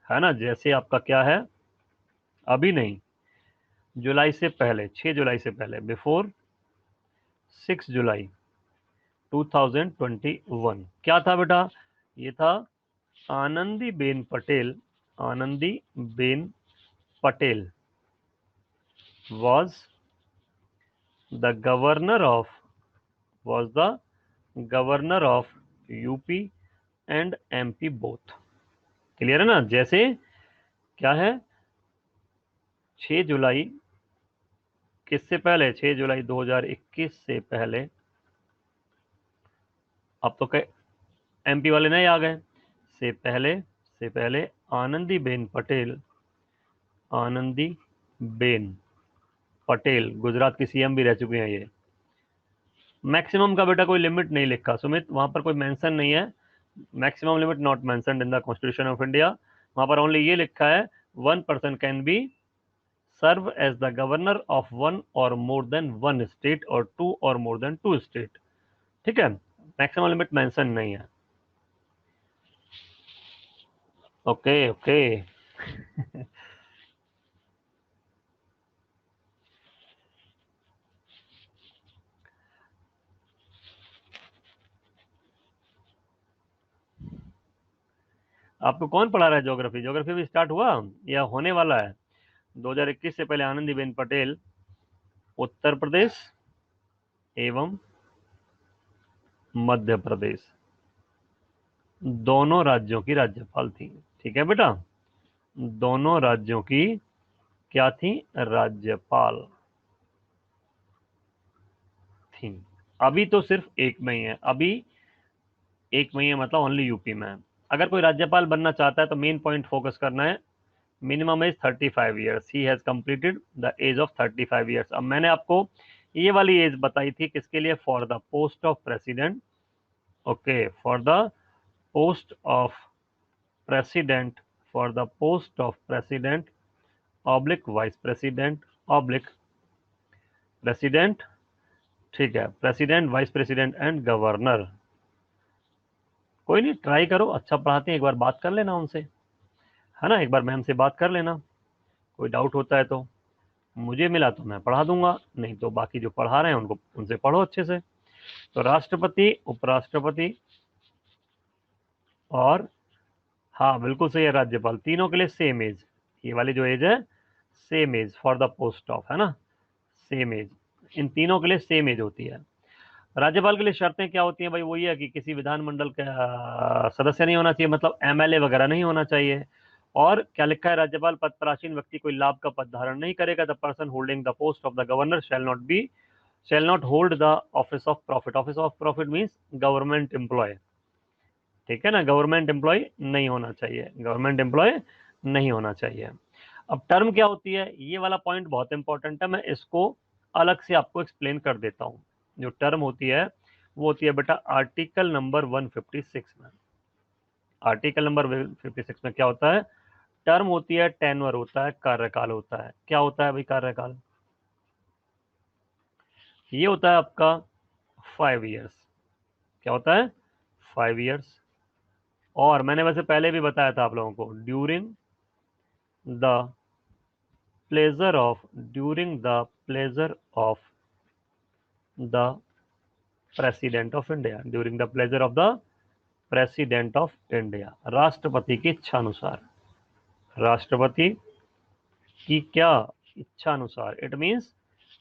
है ना। जैसे आपका क्या है, अभी नहीं, जुलाई से पहले, 6 जुलाई से पहले, बिफोर 6 जुलाई 2021 क्या था बेटा, ये था Anandiben Patel, Anandiben Patel was the governor of UP and MP both. Clear है ना। जैसे क्या है, 6 जुलाई किससे पहले, 6 जुलाई 2021 से पहले, अब तो एमपी वाले नहीं आ गए, से पहले आनंदीबेन पटेल गुजरात की सीएम भी रह चुके हैं ये। मैक्सिमम का बेटा कोई लिमिट नहीं लिखा सुमित, वहां पर कोई मेंशन नहीं है, maximum limit not mentioned in the constitution of India. वहां पर ओनली ये लिखा है 1 person can be serve as the governor of 1 और मोर देन 1 स्टेट और 2 और मोर देन 2 स्टेट। ठीक है, मैक्सिमम लिमिट मेंशन नहीं है। ओके ओके आपको कौन पढ़ा रहा है ज्योग्राफी? ज्योग्राफी भी स्टार्ट हुआ या होने वाला है? 2021 से पहले आनंदीबेन पटेल उत्तर प्रदेश एवं मध्य प्रदेश दोनों राज्यों की राज्यपाल थी। ठीक है बेटा, दोनों राज्यों की क्या थी, राज्यपाल थी। अभी तो सिर्फ एक में ही है, अभी एक में ही है, मतलब ओनली यूपी में है। अगर कोई राज्यपाल बनना चाहता है तो मेन पॉइंट फोकस करना है, minimum age 35 years, he has completed the age of 35 years. अब मैंने आपको ये वाली एज बताई थी किसके लिए, for the post of president, okay, for the post of president, for the post of president oblique vice president oblique president, ठीक है, president, vice president and governor. कोई नहीं, ट्राई करो, अच्छा पढ़ाते हैं, एक बार बात कर लेना उनसे, है ना, एक बार मैम से बात कर लेना, कोई डाउट होता है तो मुझे मिला तो मैं पढ़ा दूंगा, नहीं तो बाकी जो पढ़ा रहे हैं उनको, उनसे पढ़ो अच्छे से। तो राष्ट्रपति, उपराष्ट्रपति और, हाँ बिल्कुल सही है, राज्यपाल, तीनों के लिए सेम एज, ये वाली जो एज है same age for the post of, है ना, सेम एज, इन तीनों के लिए सेम एज होती है। राज्यपाल के लिए शर्तें क्या होती हैं भाई, वो ये है कि किसी विधानमंडल का सदस्य नहीं होना चाहिए, मतलब एमएलए वगैरह नहीं होना चाहिए। और क्या लिखा है, राज्यपाल पद प्राचीन व्यक्ति कोई लाभ का पद धारण नहीं करेगा। The person holding the post of the governor shall not hold the office of profit. Office of profit means government employ, ठीक है ना, गवर्नमेंट एम्प्लॉय नहीं होना चाहिए, गवर्नमेंट एम्प्लॉय नहीं होना चाहिए। अब टर्म क्या होती है, ये वाला पॉइंट बहुत इंपॉर्टेंट है, मैं इसको अलग से आपको एक्सप्लेन कर देता हूँ। जो टर्म होती है वो होती है बेटा आर्टिकल नंबर 156 में। आर्टिकल नंबर 156 में क्या होता है, टर्म होती है, टेन्योर होता है, कार्यकाल होता है। क्या होता है भाई कार्यकाल, ये होता है आपका 5 ईयर्स। क्या होता है, 5 ईयर्स। और मैंने वैसे पहले भी बताया था आप लोगों को, during the pleasure of the president of India, during the pleasure of the president of India, राष्ट्रपति की इच्छा अनुसार, राष्ट्रपति की क्या इच्छा अनुसार। It means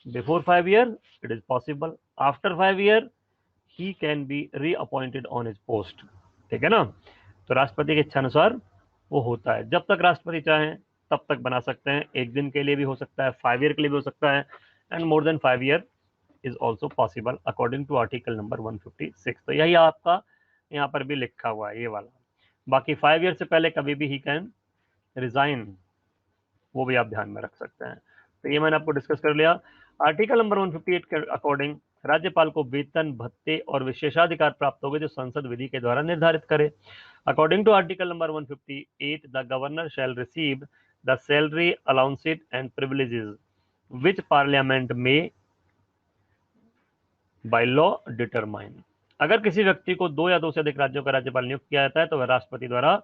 before 5 year it is possible, after 5 year he can be reappointed on his post. ठीक है ना, तो राष्ट्रपति की इच्छा अनुसार वो होता है, जब तक राष्ट्रपति चाहें तब तक बना सकते हैं, 1 दिन के लिए भी हो सकता है, 5 ईयर के लिए भी हो सकता है, and more than 5 year is also possible according to article number 156। तो यही आपका यहाँ पर भी लिखा हुआ है ये वाला। बाकी 5 ईयर से पहले कभी भी ही कैन रिजाइन, वो भी आप ध्यान में रख सकते हैं। तो ये मैंने आपको डिस्कस कर लिया। आर्टिकल नंबर 158 के अकॉर्डिंग राज्यपाल को वेतन, भत्ते और विशेषाधिकार प्राप्त होंगे जो संसद विधि के द्वारा निर्धारित करे। According to article number 158, the governor shall receive the salary, allowances and privileges which parliament में बाय लॉ डिटरमाइन। अगर किसी व्यक्ति को 2 या 2 से अधिक राज्यों का राज्यपाल नियुक्त किया जाता है तो वह राष्ट्रपति द्वारा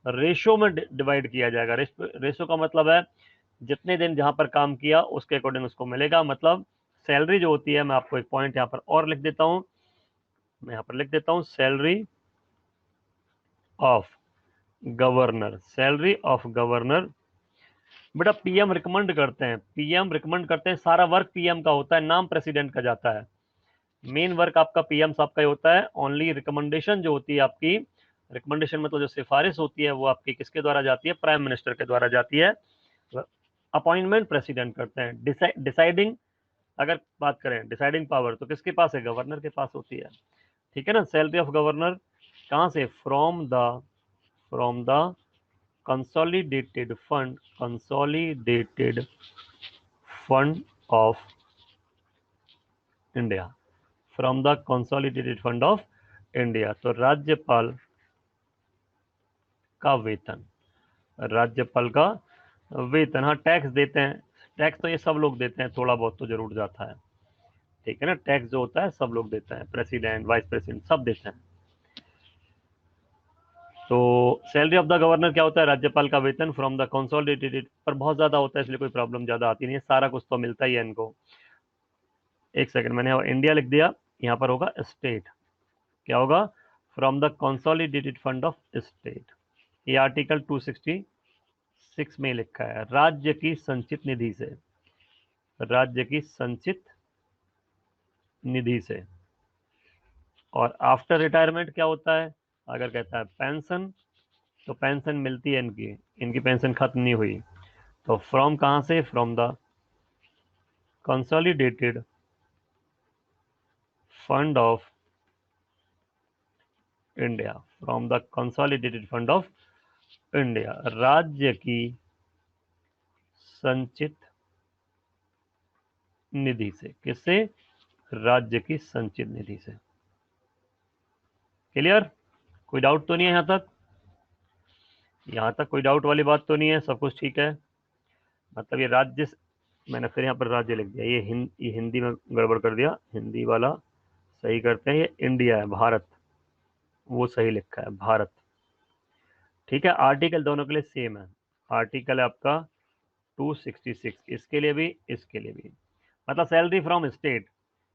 रेशो में डिवाइड किया जाएगा। रेशो का मतलब है जितने दिन जहां पर काम किया उसके अकॉर्डिंग उसको मिलेगा। मतलब सैलरी जो होती है, मैं आपको एक पॉइंट यहाँ पर और लिख देता हूं, मैं यहाँ पर लिख देता हूं, salary of governor, salary of governor. बेटा पीएम रिकमेंड करते हैं, पीएम रिकमेंड करते हैं, सारा वर्क पीएम का होता है, नाम प्रेसिडेंट का जाता है। मेन वर्क आपका पीएम साहब का ही होता है। ओनली रिकमेंडेशन जो होती है आपकी, रिकमेंडेशन मतलब जो सिफारिश होती है वो आपकी किसके द्वारा जाती है, प्राइम मिनिस्टर के द्वारा जाती है। अपॉइंटमेंट प्रेसिडेंट करते हैं। डिसाइडिंग अगर बात करें डिसाइडिंग पावर तो किसके पास है, गवर्नर के पास होती है। ठीक है ना। सैलरी ऑफ गवर्नर कहां से, from the consolidated fund of India, from the consolidated fund of India. तो राज्यपाल का वेतन, राज्यपाल का वेतन, हाँ टैक्स देते हैं, टैक्स तो ये सब लोग देते हैं, थोड़ा बहुत तो जरूर जाता है। ठीक है ना। टैक्स जो होता है सब लोग देते हैं, प्रेसिडेंट, वाइस प्रेसिडेंट सब देते हैं। तो सैलरी ऑफ द गवर्नर क्या होता है, राज्यपाल का वेतन फ्रॉम द कंसोलिडेटेड, पर बहुत ज्यादा होता है इसलिए कोई प्रॉब्लम ज्यादा आती नहीं है, सारा कुछ तो मिलता ही है इनको। एक सेकंड, मैंने इंडिया लिख दिया, यहाँ पर होगा स्टेट, क्या होगा, from the consolidated fund of state. ये आर्टिकल 266 में लिखा है, राज्य की संचित निधि से, राज्य की संचित निधि से। और आफ्टर रिटायरमेंट क्या होता है, अगर कहता है पेंशन, तो पेंशन मिलती है इनकी, इनकी पेंशन खत्म नहीं हुई, तो फ्रॉम कहां से, from the consolidated fund of India, from the consolidated fund of India, राज्य की संचित निधि से, किससे, राज्य की संचित निधि से। क्लियर, कोई डाउट तो नहीं है यहां तक कोई डाउट वाली बात तो नहीं है, सब कुछ ठीक है। मतलब ये राज्य, मैंने फिर यहाँ पर राज्य लिख दिया, ये हिंदी में गड़बड़ कर दिया, हिंदी वाला सही करते हैं, ये इंडिया है, भारत, वो सही लिखा है भारत। ठीक है। आर्टिकल दोनों के लिए सेम है, आर्टिकल है आपका 266, इसके लिए भी इसके लिए भी। मतलब salary from state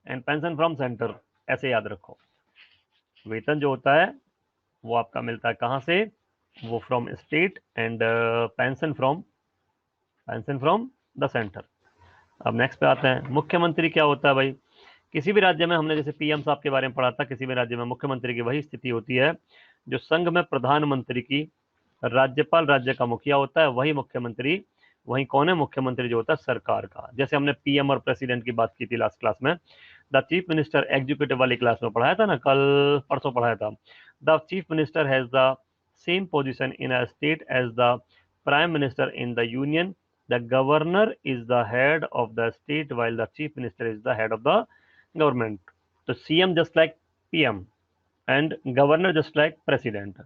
and pension from centre, ऐसे याद रखो। वेतन जो होता है वो आपका मिलता है कहां से, वो from state, and pension from the centre. अब नेक्स्ट पे आते हैं, मुख्यमंत्री क्या होता है भाई। किसी भी राज्य में, हमने जैसे पीएम साहब के बारे में पढ़ा था, किसी भी राज्य में मुख्यमंत्री की वही स्थिति होती है जो संघ में प्रधानमंत्री की, राज्यपाल राज्य का मुखिया होता है, वही मुख्यमंत्री, वही कौन है, मुख्यमंत्री जो होता है सरकार का। जैसे हमने पीएम और प्रेसिडेंट की बात की थी लास्ट क्लास में, द चीफ मिनिस्टर एग्जीक्यूटिव वाली क्लास में पढ़ाया था ना, कल परसों पढ़ाया था। The chief minister has the same position in a state as the prime minister in the union. The governor is the head of the state while the chief minister is the head of the government. तो CM just like PM and governor just like president.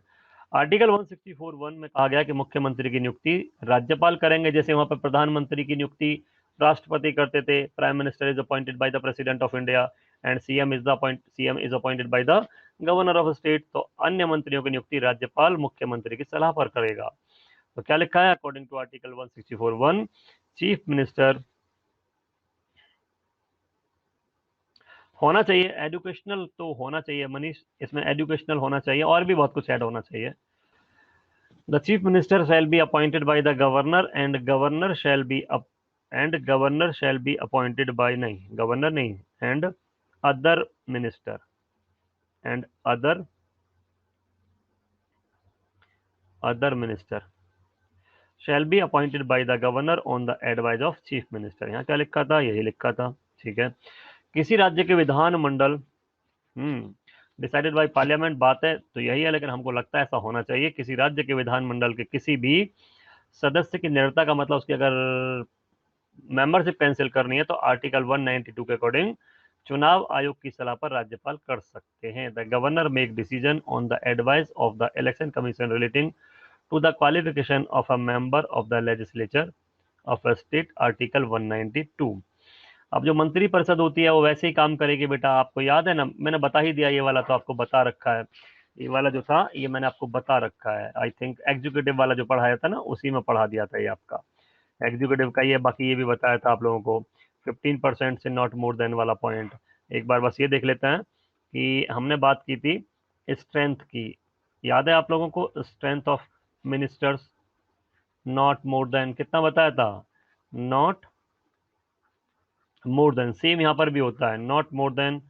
Article 164(1) में कहा गया कि मुख्यमंत्री की नियुक्ति राज्यपाल करेंगे, जैसे वहां पर प्रधानमंत्री की नियुक्ति राष्ट्रपति करते थे, prime minister is appointed by the president of India and CM is appointed by the governor of state. तो अन्य मंत्रियों की नियुक्ति राज्यपाल मुख्यमंत्री की सलाह पर करेगा। तो क्या लिखा है, according to article 164(1), chief minister होना चाहिए, एजुकेशनल तो होना चाहिए मनीष, इसमें एजुकेशनल होना चाहिए और भी बहुत कुछ ऐड होना चाहिए। The chief minister shall be appointed by the governor and governor shall be appointed by, नहीं गवर्नर नहीं, and other minister, and other minister. Shall be appointed by the governor on the advice of chief minister. यहाँ क्या लिखा था, यही लिखा था, ठीक है। किसी राज्य के विधानमंडल डिसाइडेड बाय पार्लियामेंट, बात है तो यही है, लेकिन हमको लगता है ऐसा होना चाहिए। किसी राज्य के विधानमंडल के किसी भी सदस्य की निरता का मतलब उसकी अगर मेंबरशिप कैंसिल करनी है तो आर्टिकल 192 के अकॉर्डिंग चुनाव आयोग की सलाह पर राज्यपाल कर सकते हैं। The governor make decision on the advice of the election commission relating to the qualification of a member of the legislature of a state, article 192। अब जो मंत्री परिषद होती है वो वैसे ही काम करेगी बेटा, आपको याद है ना, मैंने बता ही दिया, ये वाला तो आपको बता रखा है, ये वाला जो था ये मैंने आपको बता रखा है। आई थिंक एग्जीक्यूटिव वाला जो पढ़ाया था ना उसी में पढ़ा दिया था ये आपका एग्जीक्यूटिव का। ये बाकी ये भी बताया था आप लोगों को 15% से नॉट मोर देन वाला पॉइंट। एक बार बस ये देख लेते हैं कि हमने बात की थी स्ट्रेंथ की, याद है आप लोगों को, strength of ministers not more then कितना बताया था, नॉट मोर देन, सेम यहाँ पर भी होता है, not more then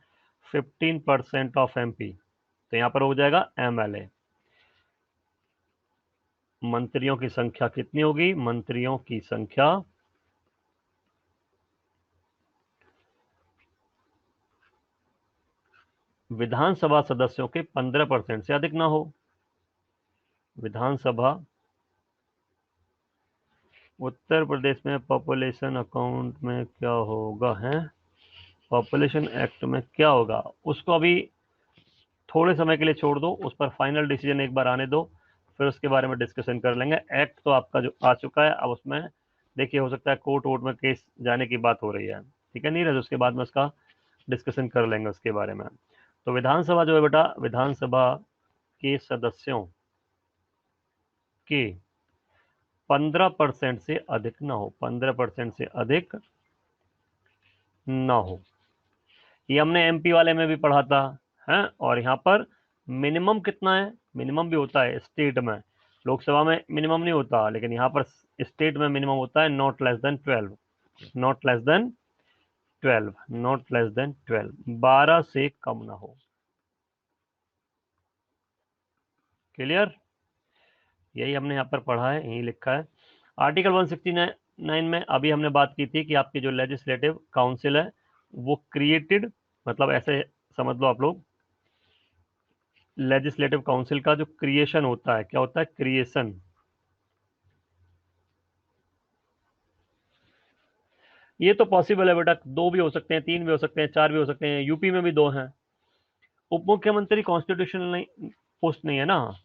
15% of MP, तो यहाँ पर हो जाएगा एमएलए। मंत्रियों की संख्या कितनी होगी, मंत्रियों की संख्या विधानसभा सदस्यों के 15% से अधिक ना हो। विधानसभा उत्तर प्रदेश में पॉपुलेशन अकाउंट में क्या होगा, है पॉपुलेशन एक्ट में क्या होगा, उसको अभी थोड़े समय के लिए छोड़ दो, उस पर फाइनल डिसीजन एक बार आने दो, फिर उसके बारे में डिस्कशन कर लेंगे। एक्ट तो आपका जो आ चुका है, अब उसमें देखिए हो सकता है कोर्ट वोर्ट में केस जाने की बात हो रही है, ठीक है नीरज, उसके बाद में उसका डिस्कशन कर लेंगे उसके बारे में। तो विधानसभा जो है बेटा, विधानसभा के सदस्यों के 15% से अधिक ना हो, 15% से अधिक ना हो। ये हमने एमपी वाले में भी पढ़ा था, है। और यहाँ पर मिनिमम कितना है, मिनिमम भी होता है स्टेट में, लोकसभा में मिनिमम नहीं होता, लेकिन यहाँ पर स्टेट में मिनिमम होता है not less than 12, not less than 12, not less than 12, 12 से कम ना हो। क्लियर, यही हमने यहाँ पर पढ़ा है, यही लिखा है। आर्टिकल 169 में अभी हमने बात की थी कि आपकी जो लेजिस्लेटिव काउंसिल है वो क्रिएटेड, मतलब ऐसे समझ लो आप लोग, लेजिस्लेटिव काउंसिल का जो क्रिएशन होता है, क्या होता है, क्रिएशन। ये तो पॉसिबल है बेटा, दो भी हो सकते हैं, तीन भी हो सकते हैं, चार भी हो सकते हैं, यूपी में भी दो हैं। उप मुख्यमंत्री कॉन्स्टिट्यूशनल नहीं, पोस्ट नहीं है ना।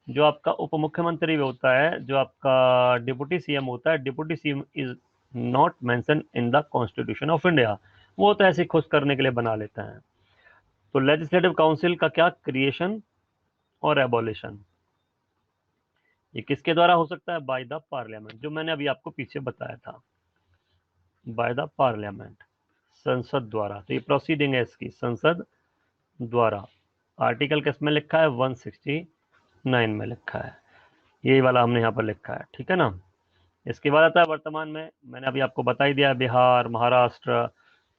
जो आपका उप मुख्यमंत्री भी होता है, जो आपका डिप्टी सीएम होता है, deputy CM is not mention in the constitution of India, वो तो ऐसे खुश करने के लिए बना लेते हैं। तो लेजिस्लेटिव काउंसिल का क्या, क्रिएशन और एबॉलिशन, ये किसके द्वारा हो सकता है, बाय द पार्लियामेंट, जो मैंने अभी आपको पीछे बताया था, बाय द पार्लियामेंट, संसद द्वारा। तो ये प्रोसीडिंग है इसकी, संसद द्वारा। आर्टिकल किस में लिखा है, 169 में लिखा है, यही वाला हमने यहाँ पर लिखा है, ठीक है ना। इसके बाद आता है वर्तमान में, मैंने अभी आपको बता ही दिया, बिहार, महाराष्ट्र,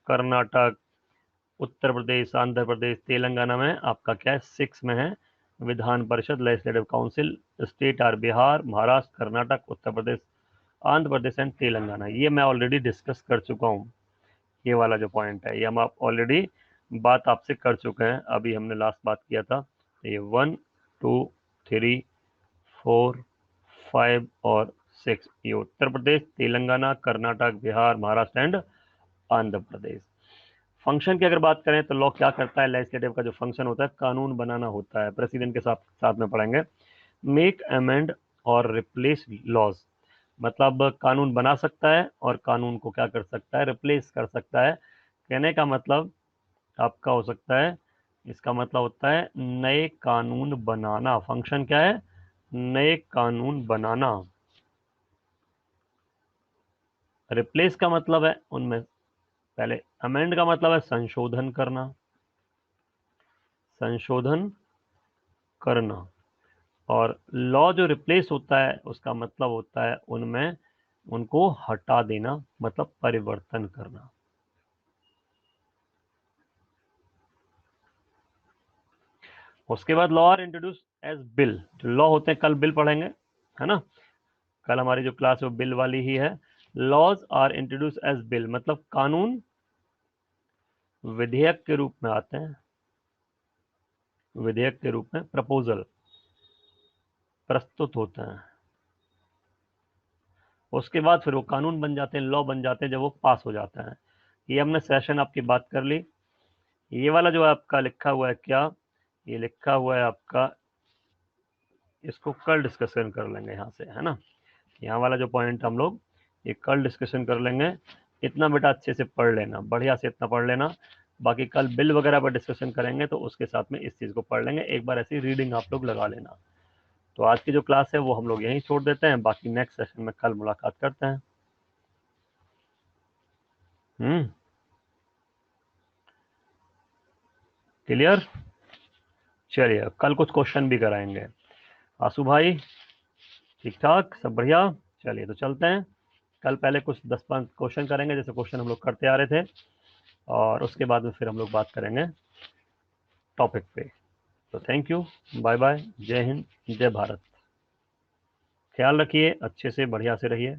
कर्नाटक, उत्तर प्रदेश, आंध्र प्रदेश, तेलंगाना में आपका क्या है, 6 में है विधान परिषद, legislative council. State are Bihar, Maharashtra, Karnataka, Uttar Pradesh, Andhra Pradesh and Telangana. ये मैं ऑलरेडी डिस्कस कर चुका हूँ, ये वाला जो पॉइंट है ये हम आप ऑलरेडी बात आपसे कर चुके हैं, अभी हमने लास्ट बात किया था। ये 1 2 3 4 5 और 6, ये उत्तर प्रदेश, तेलंगाना, कर्नाटक, बिहार, महाराष्ट्र एंड आंध्र प्रदेश। फंक्शन की अगर बात करें तो लॉ क्या करता है, लेजिस्लेटिव का जो फंक्शन होता है कानून बनाना होता है, प्रेसिडेंट के साथ साथ में पढ़ेंगे। मेक अमेंड और रिप्लेस लॉज, मतलब कानून बना सकता है और कानून को क्या कर सकता है, रिप्लेस कर सकता है। कहने का मतलब आपका हो सकता है, इसका मतलब होता है नए कानून बनाना, फंक्शन क्या है, नए कानून बनाना। रिप्लेस का मतलब है उनमें, पहले अमेंड का मतलब है संशोधन करना, संशोधन करना, और लॉ जो रिप्लेस होता है उसका मतलब होता है उनमें उनको हटा देना, मतलब परिवर्तन करना। उसके बाद law are introduce as bill, जो लॉ होते हैं कल बिल पढ़ेंगे, है ना। कल हमारी जो क्लास है वो बिल वाली ही है। Laws are introduce as bill, मतलब कानून विधेयक के रूप में आते हैं, विधेयक के रूप में प्रपोजल प्रस्तुत होते हैं, उसके बाद फिर वो कानून बन जाते हैं, लॉ बन जाते हैं जब वो पास हो जाता है। ये हमने सेशन आपकी बात कर ली। ये वाला जो आपका लिखा हुआ है, क्या ये लिखा हुआ है आपका, इसको कल डिस्कशन कर लेंगे यहाँ से, है ना। यहाँ वाला जो पॉइंट हम लोग ये कल डिस्कशन कर लेंगे। इतना बेटा अच्छे से पढ़ लेना, बढ़िया से इतना पढ़ लेना। बाकी कल बिल वगैरह पर डिस्कशन करेंगे तो उसके साथ में इस चीज़ को पढ़ लेंगे। एक बार ऐसी रीडिंग आप लोग लगा लेना। तो आज की जो क्लास है वो हम लोग यहीं छोड़ देते हैं, बाकी नेक्स्ट सेशन में कल मुलाकात करते हैं। क्लियर? चलिए कल कुछ क्वेश्चन भी कराएंगे। आसू भाई ठीक ठाक, सब बढ़िया। चलिए तो चलते हैं, कल पहले कुछ 10-5 क्वेश्चन करेंगे जैसे क्वेश्चन हम लोग करते आ रहे थे, और उसके बाद में फिर हम लोग बात करेंगे टॉपिक पे। तो थैंक यू, बाय बाय, जय हिंद, जय भारत। ख्याल रखिए, अच्छे से बढ़िया से रहिए।